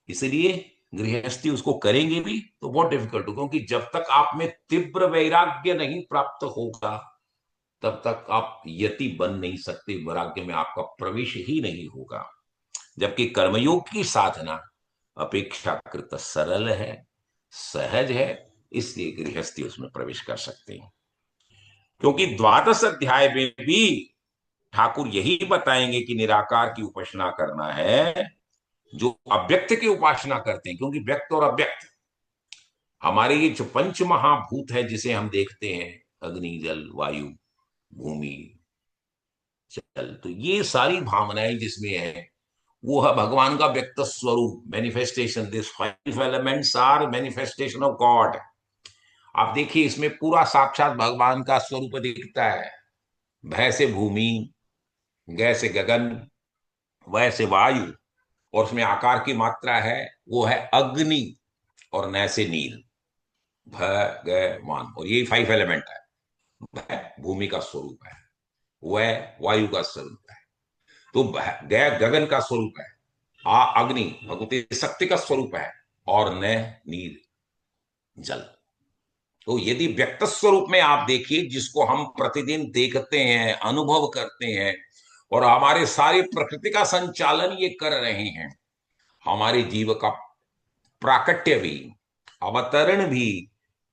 इसलिए गृहस्थी उसको करेंगे भी तो बहुत डिफिकल्ट हो, क्योंकि जब तक आप में तीव्र वैराग्य नहीं प्राप्त होगा, तब तक आप यति बन नहीं सकते, वैराग्य में आपका प्रवेश ही नहीं होगा। जबकि कर्मयोग की साधना अपेक्षाकृत सरल है, सहज है, इसलिए गृहस्थी उसमें प्रवेश कर सकते हैं। क्योंकि द्वादश अध्याय में भी ठाकुर यही बताएंगे कि निराकार की उपासना करना है, जो अव्यक्त की उपासना करते हैं। क्योंकि व्यक्त और अव्यक्त, हमारे ये जो पंच महाभूत है जिसे हम देखते हैं, अग्नि जल वायु भूमि चल, तो ये सारी भावनाएं जिसमें है, वो है भगवान का व्यक्त स्वरूप, manifestation. This 5 elements are manifestation of God. आप देखिए, इसमें पूरा साक्षात भगवान का स्वरूप दिखता है। भय से भूमि, गै से गगन, वय से वायु, और उसमें आकार की मात्रा है, वो है अग्नि, और नय से नील, भगवान, और यही 5 एलिमेंट है। भय भूमि का स्वरूप है, वह वायु का स्वरूप है, तो गय गगन का स्वरूप है, आ अग्नि भगवती शक्ति का स्वरूप है, और न नीर जल। तो यदि व्यक्त स्वरूप में आप देखिए, जिसको हम प्रतिदिन देखते हैं, अनुभव करते हैं, और हमारे सारी प्रकृति का संचालन ये कर रहे हैं, हमारे जीव का प्राकट्य भी, अवतरण भी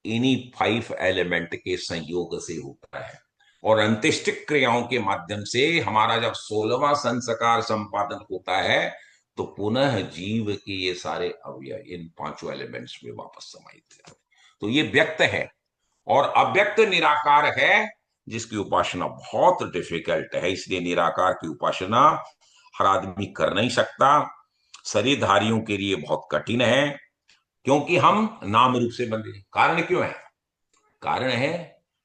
इन्हीं 5 एलिमेंट के संयोग से होता है। और अंत्येष्टि क्रियाओं के माध्यम से हमारा जब 16वां संस्कार संपादन होता है, तो पुनः जीव के ये सारे अवयव इन 5 एलिमेंट्स में वापस समाहित है। तो ये व्यक्त है, और अव्यक्त निराकार है, जिसकी उपासना बहुत डिफिकल्ट है। इसलिए निराकार की उपासना हर आदमी कर नहीं सकता, शरीरधारियों के लिए बहुत कठिन है, क्योंकि हम नाम रूप से बंधे हैं। कारण क्यों है? कारण है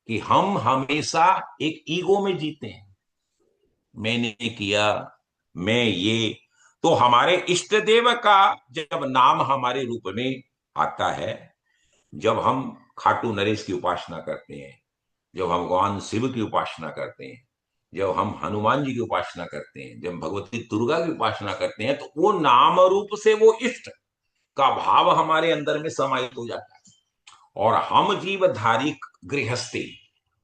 कि हम हमेशा एक ईगो में जीते हैं, मैंने किया, मैं ये। तो हमारे इष्ट देव का जब नाम हमारे रूप में आता है, जब हम खाटू नरेश की उपासना करते हैं, जब हम भगवान शिव की उपासना करते हैं, जब हम हनुमान जी की उपासना करते हैं, जब भगवती दुर्गा की उपासना करते हैं, तो वो नाम रूप से वो इष्ट का भाव हमारे अंदर में समाहित हो जाता है, और हम जीवधारी गृहस्थी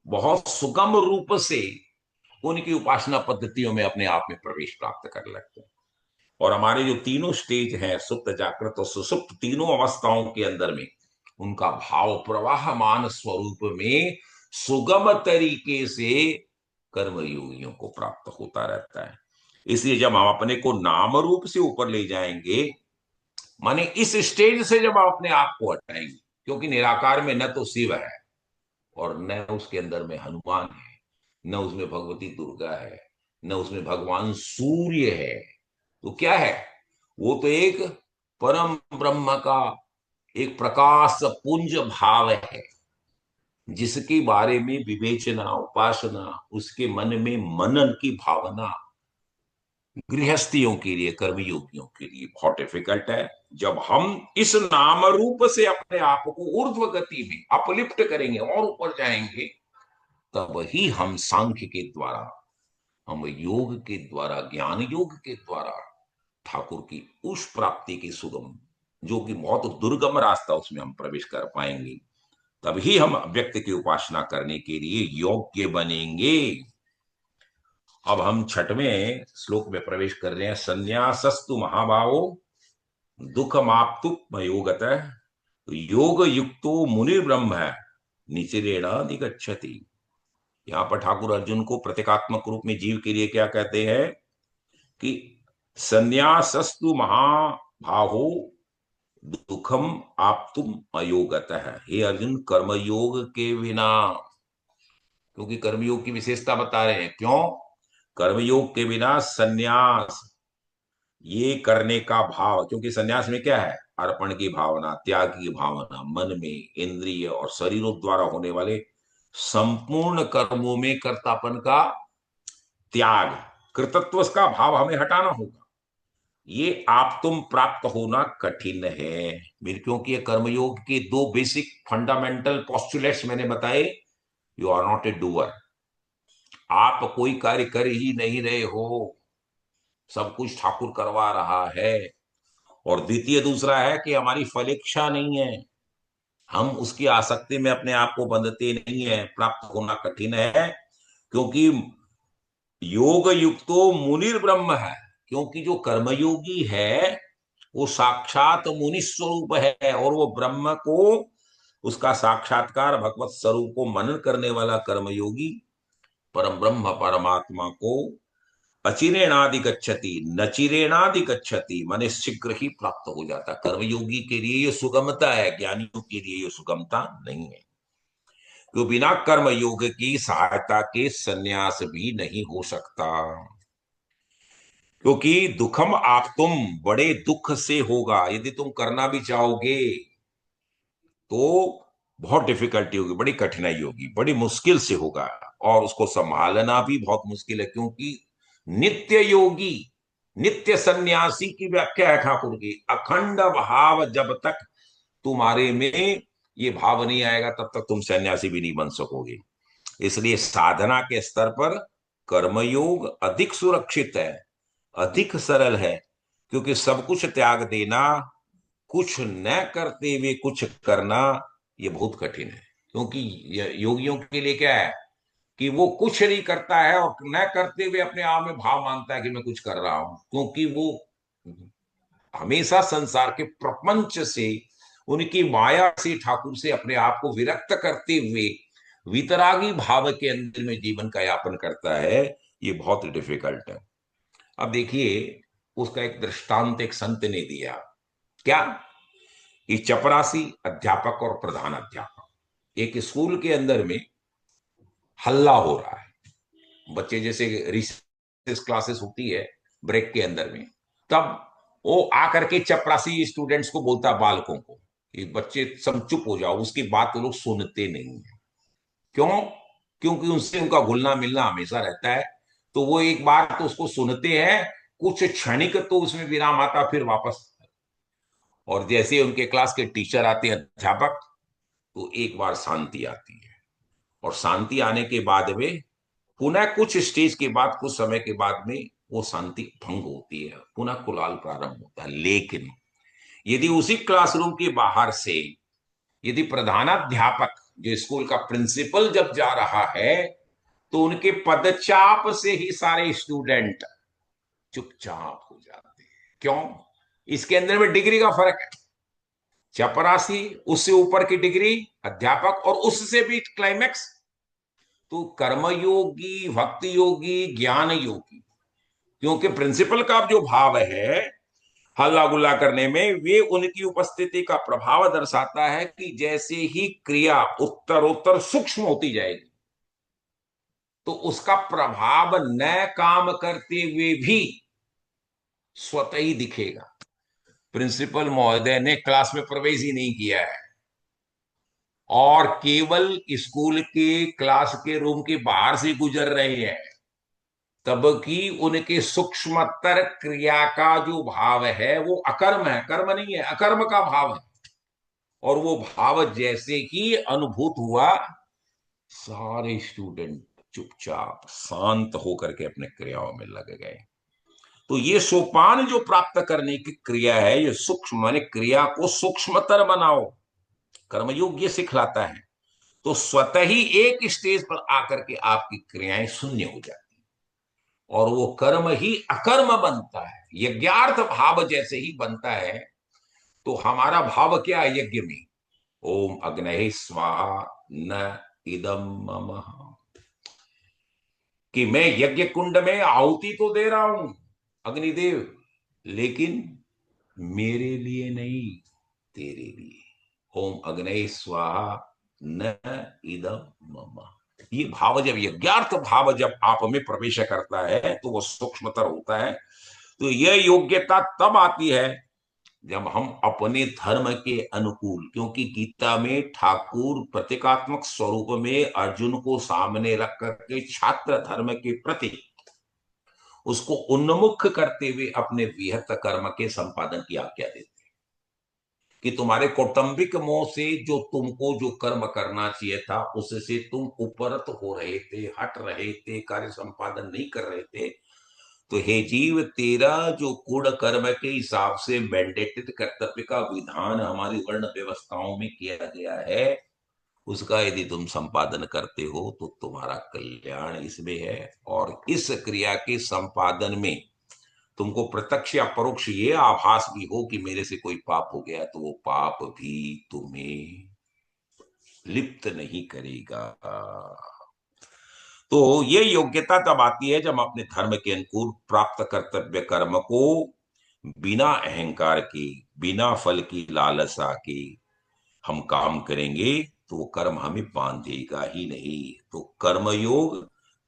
बहुत सुगम रूप से उनकी उपासना पद्धतियों में अपने आप में प्रवेश प्राप्त कर लगते हैं। और हमारे जो तीनों स्टेज हैं, सुप्त जागृत और सुसुप्त, तीनों अवस्थाओं के अंदर में उनका भाव प्रवाहमान स्वरूप में सुगम तरीके से कर्मयोगियों को प्राप्त होता रहता है। इसलिए जब हम अपने को नाम रूप से ऊपर ले जाएंगे, माने इस स्टेज से जब आप अपने आप को हटाएंगे, क्योंकि निराकार में न तो शिव है और न उसके अंदर में हनुमान है, न उसमें भगवती दुर्गा है, न उसमें भगवान सूर्य है। तो क्या है? वो तो एक परम ब्रह्म का एक प्रकाश पुंज भाव है, जिसके बारे में विवेचना, उपासना, उसके मन में मनन की भावना गृहस्थियों के लिए, कर्मयोगियों के लिए बहुत डिफिकल्ट है। जब हम इस नाम रूप से अपने आप को ऊर्ध्व गति में अपलिफ्ट करेंगे और ऊपर जाएंगे, तब ही हम सांख्य के द्वारा, हम योग के द्वारा, ज्ञान योग के द्वारा ठाकुर की उस प्राप्ति की सुगम, जो कि बहुत दुर्गम रास्ता, उसमें हम प्रवेश कर पाएंगे। तभी हम व्यक्ति की उपासना करने के लिए योग्य बनेंगे। अब हम छठवें श्लोक में प्रवेश कर रहे हैं। संन्यासस्तु महाभावो दुखमाप्तु योगत योग युक्तो मुनि ब्रह्म है निचिरेण निगच्छति। यहाँ पर ठाकुर अर्जुन को प्रतीकात्मक रूप में जीव के लिए क्या कहते हैं कि संन्यासस्तु महाभाहो दुखम आप्तुम अयोगत है। हे अर्जुन, कर्मयोग के बिना, क्योंकि कर्मयोग की विशेषता बता रहे हैं, क्यों? कर्मयोग के बिना संन्यास ये करने का भाव, क्योंकि संन्यास में क्या है? अर्पण की भावना, त्याग की भावना, मन में इंद्रिय और शरीरों द्वारा होने वाले संपूर्ण कर्मों में कर्तापन का त्याग, कृतत्व का भाव हमें हटाना होगा। ये आप तुम प्राप्त होना कठिन है मेरे, क्योंकि ये कर्मयोग के दो बेसिक फंडामेंटल पोस्टुलेट्स मैंने बताए। You are not a doer, आप कोई कार्य कर ही नहीं रहे हो, सब कुछ ठाकुर करवा रहा है। और द्वितीय दूसरा है कि हमारी फलेच्छा नहीं है, हम उसकी आसक्ति में अपने आप को बंधते नहीं है, प्राप्त होना कठिन है। क्योंकि योग युक्तो मुनिर ब्रह्म है, क्योंकि जो कर्मयोगी है वो साक्षात मुनि स्वरूप है, और वो ब्रह्म को, उसका साक्षात्कार भगवत स्वरूप को मनन करने वाला कर्मयोगी परम ब्रह्म परमात्मा को अचिरेणादि गच्छति नचिरेणादि गच्छति, माने शीघ्र ही प्राप्त हो जाता। कर्मयोगी के लिए ये सुगमता है, ज्ञानियों के लिए ये सुगमता नहीं है। तो बिना कर्म योग की सहायता के सन्यास भी नहीं हो सकता, क्योंकि दुखम आप तुम, बड़े दुख से होगा। यदि तुम करना भी चाहोगे तो बहुत डिफिकल्टी होगी, बड़ी कठिनाई होगी, बड़ी मुश्किल से होगा, और उसको संभालना भी बहुत मुश्किल है। क्योंकि नित्य योगी, नित्य सन्यासी की व्याख्या है ठाकुर की, अखंड भाव जब तक तुम्हारे में ये भाव नहीं आएगा, तब तक तुम सन्यासी भी नहीं बन सकोगे। इसलिए साधना के स्तर पर कर्मयोग अधिक सुरक्षित है, अधिक सरल है, क्योंकि सब कुछ त्याग देना, कुछ न करते हुए कुछ करना, ये बहुत कठिन है। क्योंकि योगियों के लिए क्या है कि वो कुछ नहीं करता है और न करते हुए अपने आप में भाव मानता है कि मैं कुछ कर रहा हूं, क्योंकि वो हमेशा संसार के प्रपंच से, उनकी माया से, ठाकुर से अपने आप को विरक्त करते हुए वितरागी भाव के अंदर में जीवन का यापन करता है। ये बहुत डिफिकल्ट है। अब देखिए, उसका एक दृष्टांत एक संत ने दिया। क्या? कि चपरासी अध्यापक और प्रधान अध्यापक, एक स्कूल के अंदर में हल्ला हो रहा है, बच्चे जैसे रिसेस क्लासेस होती है ब्रेक के अंदर में, तब वो आकर के चपरासी स्टूडेंट्स को बोलता, बालकों को, कि बच्चे सब चुप हो जाओ, उसकी बात वो लोग सुनते नहीं है। क्यों? क्योंकि उनसे उनका घुलना मिलना हमेशा रहता है। तो वो एक बार तो उसको सुनते हैं, कुछ क्षणिक तो उसमें विराम आता, फिर वापस। और जैसे उनके क्लास के टीचर आते हैं, अध्यापक, तो एक बार शांति आती है, और शांति आने के बाद में पुनः कुछ स्टेज के बाद, कुछ समय के बाद में वो शांति भंग होती है, पुनः कुलाल प्रारंभ होता है। लेकिन यदि उसी क्लासरूम के बाहर से यदि प्रधानाध्यापक, जो स्कूल का प्रिंसिपल जब जा रहा है, तो उनके पदचाप से ही सारे स्टूडेंट चुपचाप हो जाते हैं। क्यों? इसके अंदर में डिग्री का फर्क है। चपरासी, उससे ऊपर की डिग्री अध्यापक, और उससे भी क्लाइमैक्स तो कर्मयोगी, भक्ति योगी, ज्ञान योगी। क्योंकि प्रिंसिपल का जो भाव है हल्ला गुल्ला करने में, वे उनकी उपस्थिति का प्रभाव दर्शाता है कि जैसे ही क्रिया उत्तरोत्तर सूक्ष्म होती जाएगी तो उसका प्रभाव न काम करते हुए भी स्वतः ही दिखेगा। प्रिंसिपल महोदय ने क्लास में प्रवेश ही नहीं किया है और केवल स्कूल के क्लास के रूम के बाहर से गुजर रहे हैं, तब की उनके सूक्ष्मतर क्रिया का जो भाव है वो अकर्म है, कर्म नहीं है, अकर्म का भाव है। और वो भाव जैसे ही अनुभूत हुआ, सारे स्टूडेंट चुपचाप शांत होकर के अपने क्रियाओं में लग गए। तो ये सोपान जो प्राप्त करने की क्रिया है, ये सूक्ष्म माने क्रिया को सूक्ष्मतर बनाओ, कर्मयोग ये सिखलाता है। तो स्वतः ही एक स्टेज पर आकर के आपकी क्रियाएं शून्य हो जाती और वो कर्म ही अकर्म बनता है, यज्ञार्थ भाव जैसे ही बनता है। तो हमारा भाव क्या है यज्ञ में? ओम अग्नये स्वाहा न इदम मम, कि मैं यज्ञ कुंड में आहुति तो दे रहा हूं अग्निदेव, लेकिन मेरे लिए नहीं, तेरे लिए। ओम अग्नये स्वाहा न इदम मम, ये भाव जब यज्ञार्थ भाव जब आप में प्रवेश करता है तो वो सूक्ष्मतर होता है। तो यह योग्यता तब आती है जब हम अपने धर्म के अनुकूल, क्योंकि गीता में ठाकुर प्रतीकात्मक स्वरूप में अर्जुन को सामने रख करके छात्र धर्म के प्रति उसको उन्मुख करते हुए अपने विहत कर्म के संपादन की आज्ञा देते हैं कि तुम्हारे कौटुंबिक मोह से जो तुमको जो कर्म करना चाहिए था उससे तुम उपरत हो रहे थे, हट रहे थे, कार्य संपादन नहीं कर रहे थे। तो हे जीव, तेरा जो कूढ़ कर्म के हिसाब से मैंडेटेड कर्तव्य का विधान हमारी वर्ण व्यवस्थाओं में किया गया है, उसका यदि तुम संपादन करते हो तो तुम्हारा कल्याण इसमें है। और इस क्रिया के संपादन में तुमको प्रत्यक्ष या परोक्ष ये आभास भी हो कि मेरे से कोई पाप हो गया, तो वो पाप भी तुम्हें लिप्त नहीं करेगा। तो ये योग्यता तब आती है जब हम अपने धर्म के अनुकूल प्राप्त कर्तव्य कर्म को बिना अहंकार की, बिना फल की लालसा की हम काम करेंगे, तो वो कर्म हमें बांधेगा ही नहीं। तो कर्मयोग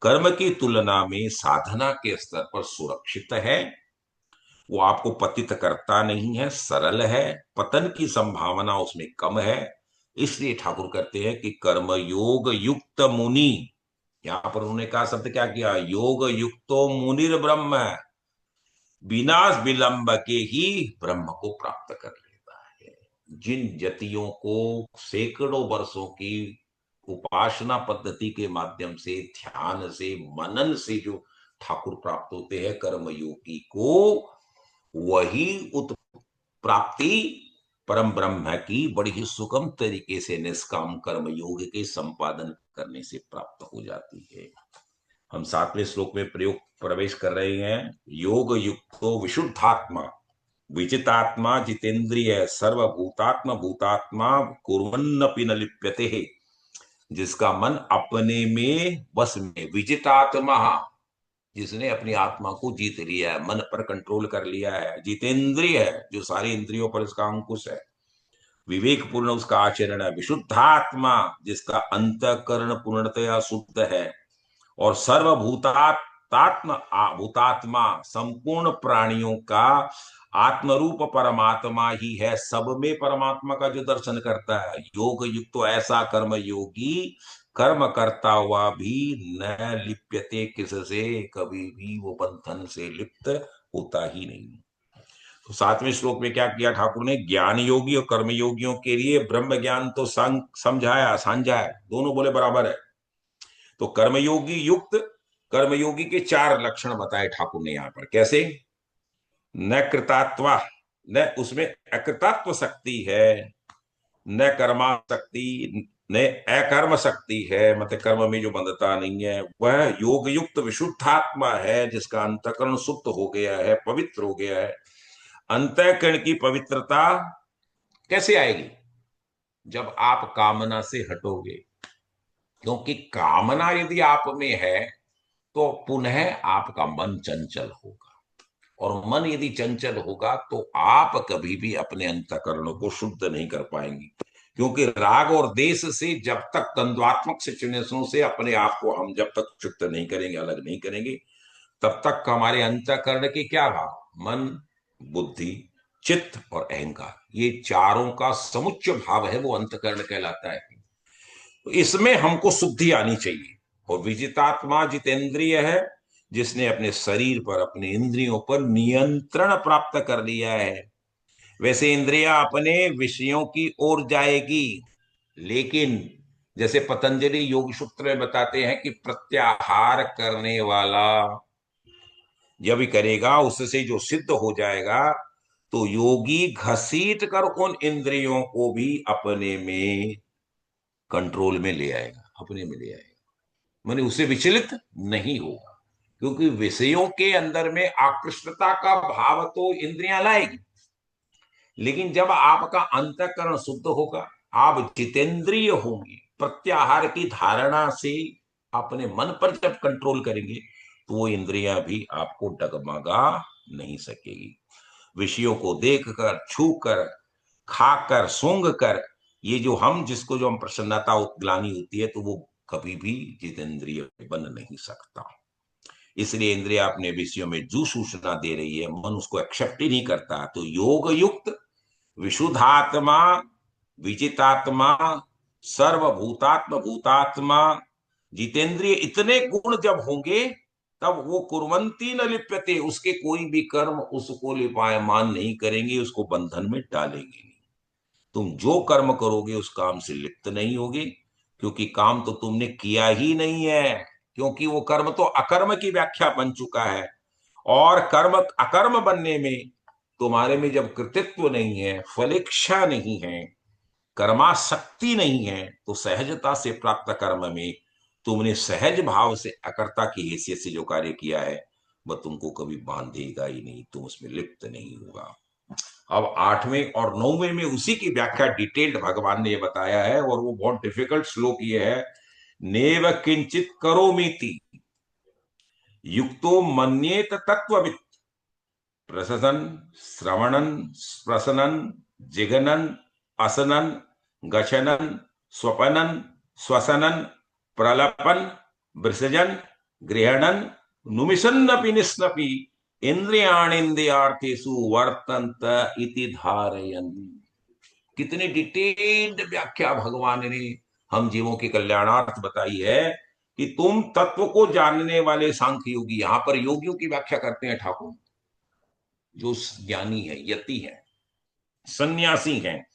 कर्म की तुलना में साधना के स्तर पर सुरक्षित है, वो आपको पतित करता नहीं है, सरल है, पतन की संभावना उसमें कम है। इसलिए ठाकुर कहते हैं कि कर्मयोग युक्त मुनि, यहां पर उन्होंने कहा शब्द क्या किया, योग युक्तो मुनिर ब्रह्म, बिना विलंब के ही ब्रह्म को प्राप्त कर लेता है। जिन जतियों को सैकड़ों वर्षों की उपासना पद्धति के माध्यम से, ध्यान से, मनन से जो ठाकुर प्राप्त होते हैं कर्मयोगी को, वही उत्प्राप्ति परम ब्रह्म की बड़ी ही सुगम तरीके से निष्काम कर्म योग के संपादन करने से प्राप्त हो जाती है। हम 7वें श्लोक में प्रयोग प्रवेश कर रहे हैं। योग युक्तो विशुद्धात्मा विजितात्मा जितेंद्रिय सर्वभूतात्मा भूतात्मा कुर्वन्नपि न लिप्यते, जिसका मन अपने में बस में, विजितात्मा जिसने अपनी आत्मा को जीत लिया है, मन पर कंट्रोल कर लिया है, जितेंद्रिय है जो सारी इंद्रियों पर उसका अंकुश है, विवेक पूर्ण उसका आचरण है, विशुद्धात्मा जिसका अंतःकरण पूर्णतया शुद्ध है, और सर्वभूतात्म भूतात्मा संपूर्ण प्राणियों का आत्मरूप परमात्मा ही है, सब में परमात्मा का जो दर्शन करता है। योग युक्त तो ऐसा कर्म योगी कर्म करता हुआ भी न लिप्यते किससे, कभी भी वो बंधन से लिप्त होता ही नहीं। तो 7वें श्लोक में क्या किया ठाकुर ने, ज्ञान योगी और कर्म योगियों के लिए ब्रह्म ज्ञान तो समझाया, सांझा है, दोनों बोले बराबर है। तो कर्मयोगी युक्त कर्मयोगी के 4 लक्षण बताए ठाकुर ने यहां पर, कैसे, न कृतात्वा, न उसमें अकृतात्व शक्ति है, न कर्मा शक्ति, न अकर्म शक्ति है, मतलब कर्म में जो बंधता नहीं है, वह योग युक्त विशुद्धात्मा है जिसका अंतःकरण शुद्ध हो गया है, पवित्र हो गया है। अंतःकरण की पवित्रता कैसे आएगी? जब आप कामना से हटोगे, क्योंकि कामना यदि आप में है तो पुनः आपका मन चंचल होगा और मन यदि चंचल होगा तो आप कभी भी अपने अंतःकरण को शुद्ध नहीं कर पाएंगे। क्योंकि राग और देश से जब तक द्वंद्वात्मक सिचुएशनों से अपने आप को हम जब तक शुद्ध नहीं करेंगे, अलग नहीं करेंगे, तब तक हमारे अंतःकरण के क्या भाव, मन, बुद्धि, चित्त और अहंकार, ये चारों का समुच्चय भाव है, वो अंतःकरण कहलाता है। तो इसमें हमको शुद्धि आनी चाहिए। और विजितात्मा जितेंद्रिय है, जिसने अपने शरीर पर, अपने इंद्रियों पर नियंत्रण प्राप्त कर लिया है। वैसे इंद्रियां अपने विषयों की ओर जाएगी, लेकिन जैसे पतंजलि योग सूत्र में बताते हैं कि प्रत्याहार करने वाला जब भी करेगा उससे जो सिद्ध हो जाएगा, तो योगी घसीट कर उन इंद्रियों को भी अपने में कंट्रोल में ले आएगा, अपने में ले आएगा, माने उससे विचलित नहीं होगा। क्योंकि विषयों के अंदर में आकृष्टता का भाव तो इंद्रियां लाएगी, लेकिन जब आपका अंतःकरण शुद्ध होगा, आप जितेंद्रिय होंगे, प्रत्याहार की धारणा से अपने मन पर जब कंट्रोल करेंगे, तो वो इंद्रियां भी आपको डगमगा नहीं सकेगी। विषयों को देखकर, छूकर, खाकर, सूंघ कर, ये जो हम जिसको जो हम प्रसन्नता ग्लानि होती है, तो वो कभी भी जितेंद्रिय बन नहीं सकता। इसलिए इंद्रिया अपने विषयों में जो सूचना दे रही है, मन उसको एक्सेप्ट ही नहीं करता। तो योग युक्त विशुद्धात्मा, विजितात्मा, सर्वभूतात्म भूतात्मा, जितेंद्रिय, इतने गुण जब होंगे, तब वो कुर्वंती न लिप्यते, उसके कोई भी कर्म उसको लिपायमान नहीं करेंगे, उसको बंधन में डालेंगे नहीं। तुम जो कर्म करोगे उस काम से लिप्त नहीं होगे, क्योंकि काम तो तुमने किया ही नहीं है। क्योंकि वो कर्म तो अकर्म की व्याख्या बन चुका है, और कर्म अकर्म बनने में तुम्हारे में जब कृतित्व नहीं है, फलेच्छा नहीं है, कर्माशक्ति नहीं है, तो सहजता से प्राप्त कर्म में तुमने सहज भाव से अकर्ता की हैसियत से जो कार्य किया है, वह तुमको कभी बांधेगा ही नहीं, तुम उसमें लिप्त नहीं होगा। अब 8वें और 9वें में उसी की व्याख्या डिटेल्ड भगवान ने ये बताया है, और वो बहुत डिफिकल्ट श्लोक ये है। नेव किंचित करोमीति युक्तो मन्येत तत्ववित् प्रसन्न श्रवणन स्प्रसनन जिगनन असनन गशनन स्वपनन श्वसनन प्रलपन विसर्जन गृहणन नुमिषन्नपि निष्नपि इंद्रियाणीन्द्रियार्थेषु वर्तन्त इति धारयन्। कितनी डिटेल्ड व्याख्या भगवान ने हम जीवों के कल्याणार्थ बताई है, कि तुम तत्व को जानने वाले सांख्य योगी, यहां पर योगियों की व्याख्या करते हैं ठाकुर, जो ज्ञानी है, यति है, सन्यासी हैं,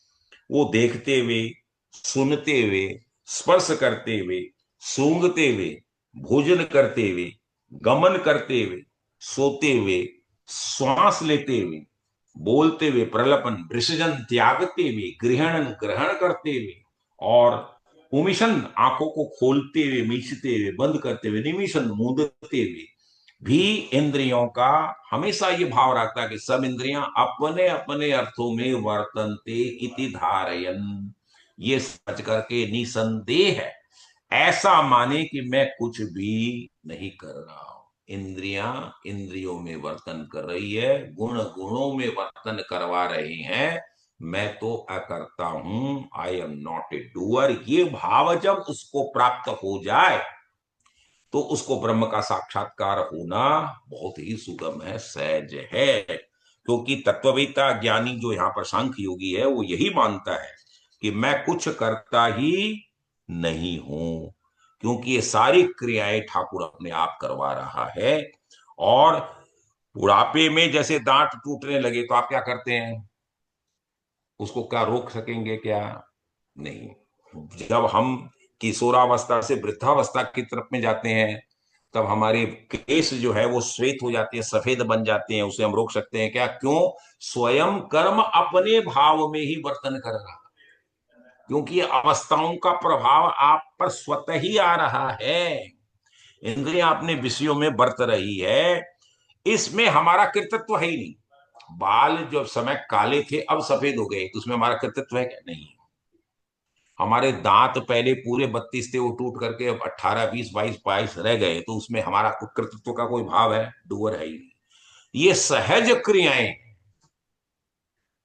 वो देखते हुए, सुनते हुए, स्पर्श करते हुए, सूंघते हुए, भोजन करते हुए, गमन करते हुए, सोते हुए, श्वास लेते हुए, बोलते हुए, प्रलपन विसर्जन त्यागते हुए, ग्रहण ग्रहण करते हुए, और उमिशन आंखों को खोलते हुए, मीचते हुए, बंद करते हुए, निमिशन मूंदते हुए भी इंद्रियों का हमेशा ये भाव रखता है कि सब इंद्रियां अपने अपने अर्थों में वर्तनते इति धारयन, ये सच करके निसंदेह है, ऐसा माने कि मैं कुछ भी नहीं कर रहा हूं। इंद्रियां इंद्रियों में वर्तन कर रही है, गुण गुणों में वर्तन करवा रहे हैं, मैं तो अकर्ता हूं, I am not a doer. ये भाव जब उसको प्राप्त हो जाए, तो उसको ब्रह्म का साक्षात्कार होना बहुत ही सुगम है, सहज है। क्योंकि तत्ववेता ज्ञानी जो यहाँ पर सांख्य योगी है, वो यही मानता है कि मैं कुछ करता ही नहीं हूं, क्योंकि ये सारी क्रियाएं ठाकुर अपने आप करवा रहा है। और बुढ़ापे में जैसे दांत टूटने लगे, तो आप क्या करते हैं, उसको क्या रोक सकेंगे क्या? नहीं। जब हम किशोरावस्था से वृद्धावस्था की तरफ में जाते हैं, तब हमारे केस जो है वो श्वेत हो जाते हैं, सफेद बन जाते हैं, उसे हम रोक सकते हैं क्या? क्यों? स्वयं कर्म अपने भाव में ही वर्तन कर रहा, क्योंकि अवस्थाओं का प्रभाव आप पर स्वतः ही आ रहा है। इंद्रियां अपने विषयों में बरत रही है, इसमें हमारा कृतित्व है ही नहीं। बाल जो समय काले थे अब सफेद हो गए, तो उसमें हमारा कृतित्व है क्या? नहीं। हमारे दांत पहले पूरे 32 थे, वो टूट करके अब 18, 20, 22, 22 रह गए, तो उसमें हमारा कृतित्व का कोई भाव है? डूअर है ही नहीं। ये सहज क्रियाएं,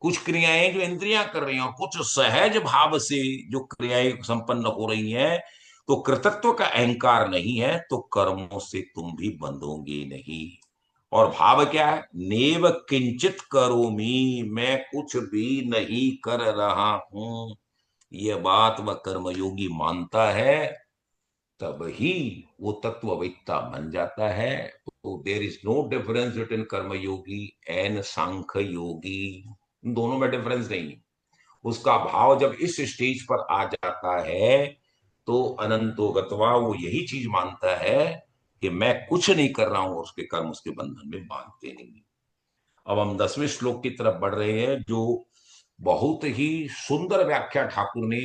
कुछ क्रियाएं जो इंद्रियां कर रही हैं और कुछ सहज भाव से जो क्रियाएं संपन्न हो रही हैं, तो कृतत्व का अहंकार नहीं है, तो कर्मों से तुम भी बंधोगे नहीं। और भाव क्या है? नेव किंचित करोमि, मैं कुछ भी नहीं कर रहा हूं, यह बात वह कर्मयोगी मानता है, तब ही वो तत्ववेत्ता बन जाता है। तो there is no difference between कर्मयोगी एंड सांख्य योगी, इन दोनों में डिफरेंस नहीं है। उसका भाव जब इस स्टेज पर आ जाता है, तो अनंतो गत्वा वो यही चीज मानता है कि मैं कुछ नहीं कर रहा हूं, और उसके कर्म उसके बंधन में बांधते नहीं। अब हम 10वें श्लोक की तरफ बढ़ रहे हैं, जो बहुत ही सुंदर व्याख्या ठाकुर ने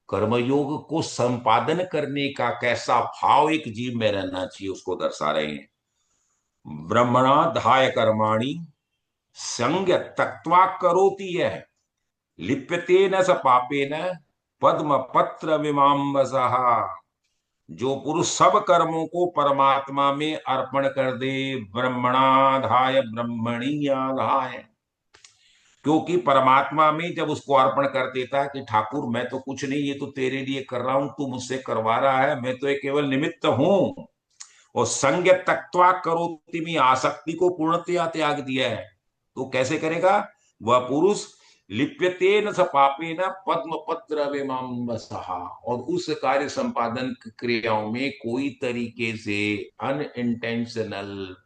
कर्मयोग को संपादन करने का कैसा भाव एक जीव में रहना चाहिए उसको दर्शा रहे हैं। ब्रह्मणा धाय कर्माणि संग तत्वा करोति यह, लिप्यते न स पापेन पद्म पत्र मीमांसः। जो पुरुष सब कर्मों को परमात्मा में अर्पण कर दे, ब्रह्मणाधाय ब्रह्मणी आधाय, क्योंकि परमात्मा में जब उसको अर्पण कर देता है कि ठाकुर मैं तो कुछ नहीं, ये तो तेरे लिए कर रहा हूं, तू मुझसे करवा रहा है, मैं तो एक केवल निमित्त हूं। और संग तत्वा करोति में आसक्ति को पूर्णतया त्याग दिया है, तो कैसे करेगा वह पुरुष? लिप्यते न स पापे न पद्म पत्र विमांसहा, और उस कार्य संपादन क्रियाओं में कोई तरीके से अनइंटेंशनल,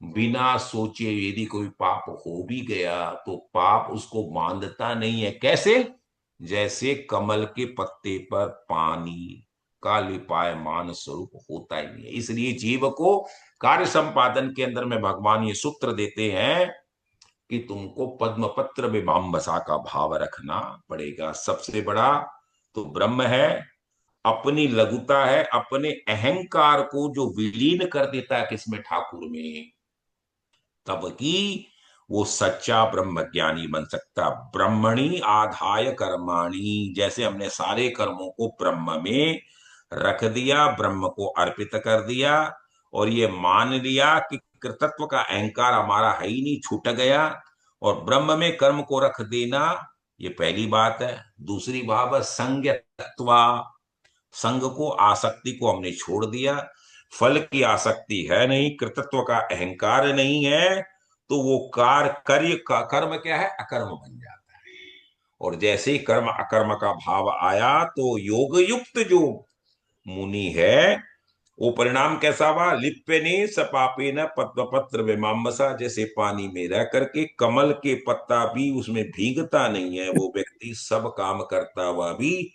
बिना सोचे यदि कोई पाप हो भी गया, तो पाप उसको बांधता नहीं है। कैसे? जैसे कमल के पत्ते पर पानी का लिपायमान स्वरूप होता ही नहीं है। इसलिए जीव को कार्य संपादन के अंदर में भगवान ये सूत्र देते हैं कि तुमको पद्म पत्र विभाम्बसा का भाव रखना पड़ेगा। सबसे बड़ा तो ब्रह्म है, अपनी लघुता है, अपने अहंकार को जो विलीन कर देता है किसमें? ठाकुर में, तब की वो सच्चा ब्रह्म ज्ञानी बन सकता। ब्रह्मणी आधाय कर्माणी, जैसे हमने सारे कर्मों को ब्रह्म में रख दिया, ब्रह्म को अर्पित कर दिया, और ये मान लिया कि कृतत्व का अहंकार हमारा है ही नहीं, छूट गया, और ब्रह्म में कर्म को रख देना, ये पहली बात है। दूसरी बात है संज्ञत्वा, संग को, आसक्ति को हमने छोड़ दिया, फल की आसक्ति है नहीं, कृतत्व का अहंकार नहीं है, तो वो कार्य का कर्म क्या है? अकर्म बन जाता है। और जैसे ही कर्म अकर्म का भाव आया, तो योग युक्त जो मुनि है, वो परिणाम कैसा हुआ? लिप्यने सपापे न पद्म पत्र विमांसा, जैसे पानी में रह करके कमल के पत्ता भी उसमें भीगता नहीं है, वो व्यक्ति सब काम करता हुआ भी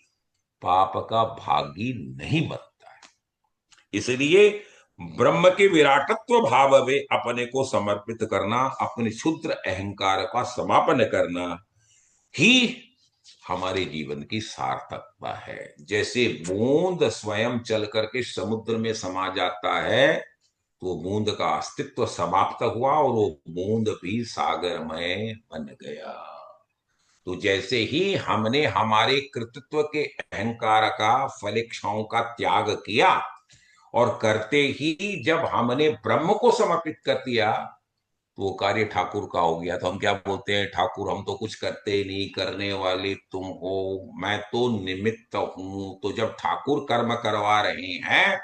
पाप का भागी नहीं बनता है। इसलिए ब्रह्म के विराटत्व भाव में अपने को समर्पित करना, अपने क्षुद्र अहंकार का समापन करना ही हमारे जीवन की सार्थकता है। जैसे बूंद स्वयं चल करके समुद्र में समा जाता है, तो बूंद का अस्तित्व समाप्त हुआ और वो बूंद भी सागरमय बन गया। तो जैसे ही हमने हमारे कृतित्व के अहंकार का, फलेच्छाओं का त्याग किया, और करते ही जब हमने ब्रह्म को समर्पित कर दिया, तो वो कार्य ठाकुर का हो गया। तो हम क्या बोलते हैं? ठाकुर हम तो कुछ करते ही नहीं, करने वाले तुम हो, मैं तो निमित्त हूं। तो जब ठाकुर कर्म करवा रहे हैं,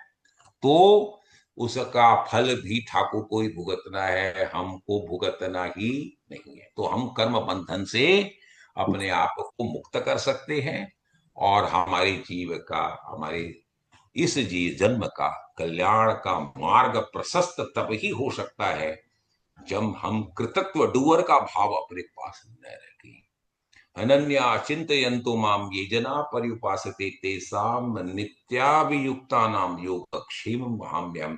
तो उसका फल भी ठाकुर को ही भुगतना है, हमको भुगतना ही नहीं है। तो हम कर्म बंधन से अपने आप को मुक्त कर सकते हैं, और हमारे जीव का, हमारे इस जीव जन्म का कल्याण का मार्ग प्रशस्त तब ही हो सकता है, जब हम कृतत्व डूअर का भाव अपने पास न रखें। अनन्या चिंतयन्तु माम ये जना पर्युपासते तेषां नित्याभियुक्ता नाम योगक्षेम वहाम्यहम्।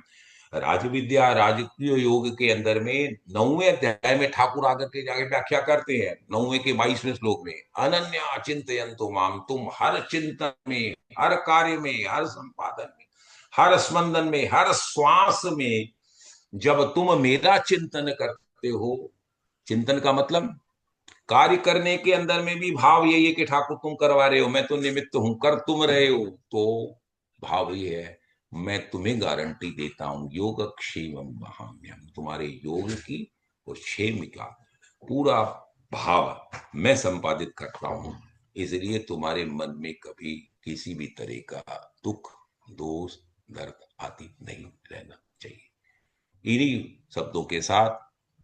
राज विद्या राजकीय योग के अंदर में 9वें अध्याय में ठाकुर आकर के जाके व्याख्या करते हैं, 9वें के 22वें श्लोक में, अनन्या चिंतयन्तु माम, तुम हर चिंतन में, हर कार्य में, हर संपादन में, हर स्पंदन में, हर श्वास में, जब तुम मेरा चिंतन करते हो, चिंतन का मतलब कार्य करने के अंदर में भी भाव यही है कि ठाकुर तुम करवा रहे हो, मैं तो निमित्त हूं, कर तुम रहे हो, तो भाव ये है, मैं तुम्हें गारंटी देता हूं, योग क्षेमम वहाम्यहम्, तुम्हारे योग की वो क्षेम का पूरा भाव मैं संपादित करता हूं, इसलिए तुम्हारे मन में कभी किसी भी तरह का दुख, दोष, दर्द आदि नहीं रहना चाहिए। इन्हीं शब्दों के साथ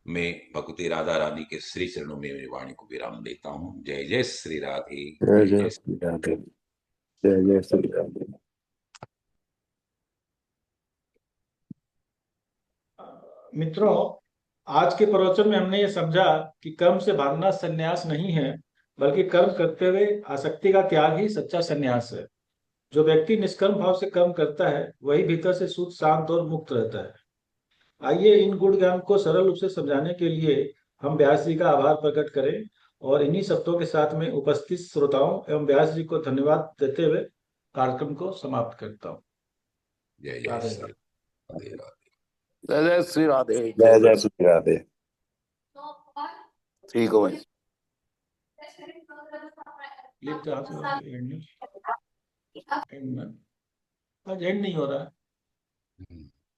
मैं भगवती राधा रानी के श्री चरणों में मेरी वाणी को विराम देता हूँ। जय जय श्री राधे। जय जय जय जय। श्री राधे। जय जय श्री राधे। मित्रों, आज के प्रवचन में हमने ये समझा कि कर्म से भागना संन्यास नहीं है, बल्कि कर्म करते हुए आसक्ति का त्याग ही सच्चा संन्यास है। जो व्यक्ति निष्कर्म भाव से कर्म करता है वही भीतर से शुद्ध, शांत और मुक्त रहता है। आइए इन गुण ज्ञान को सरल रूप से समझाने के लिए हम व्यास जी का आभार प्रकट करें और इन्हीं शब्दों के साथ में उपस्थित श्रोताओं एवं व्यास जी को धन्यवाद देते हुए कार्यक्रम को समाप्त करता हूँ। जय जय राधे श्री राधे। राधे राधे। जय जय श्री राधे। जय जय श्री राधे। ठीक हो भाई। लिखते हाथ में एंड नहीं, आज एंड नहीं हो रहा है।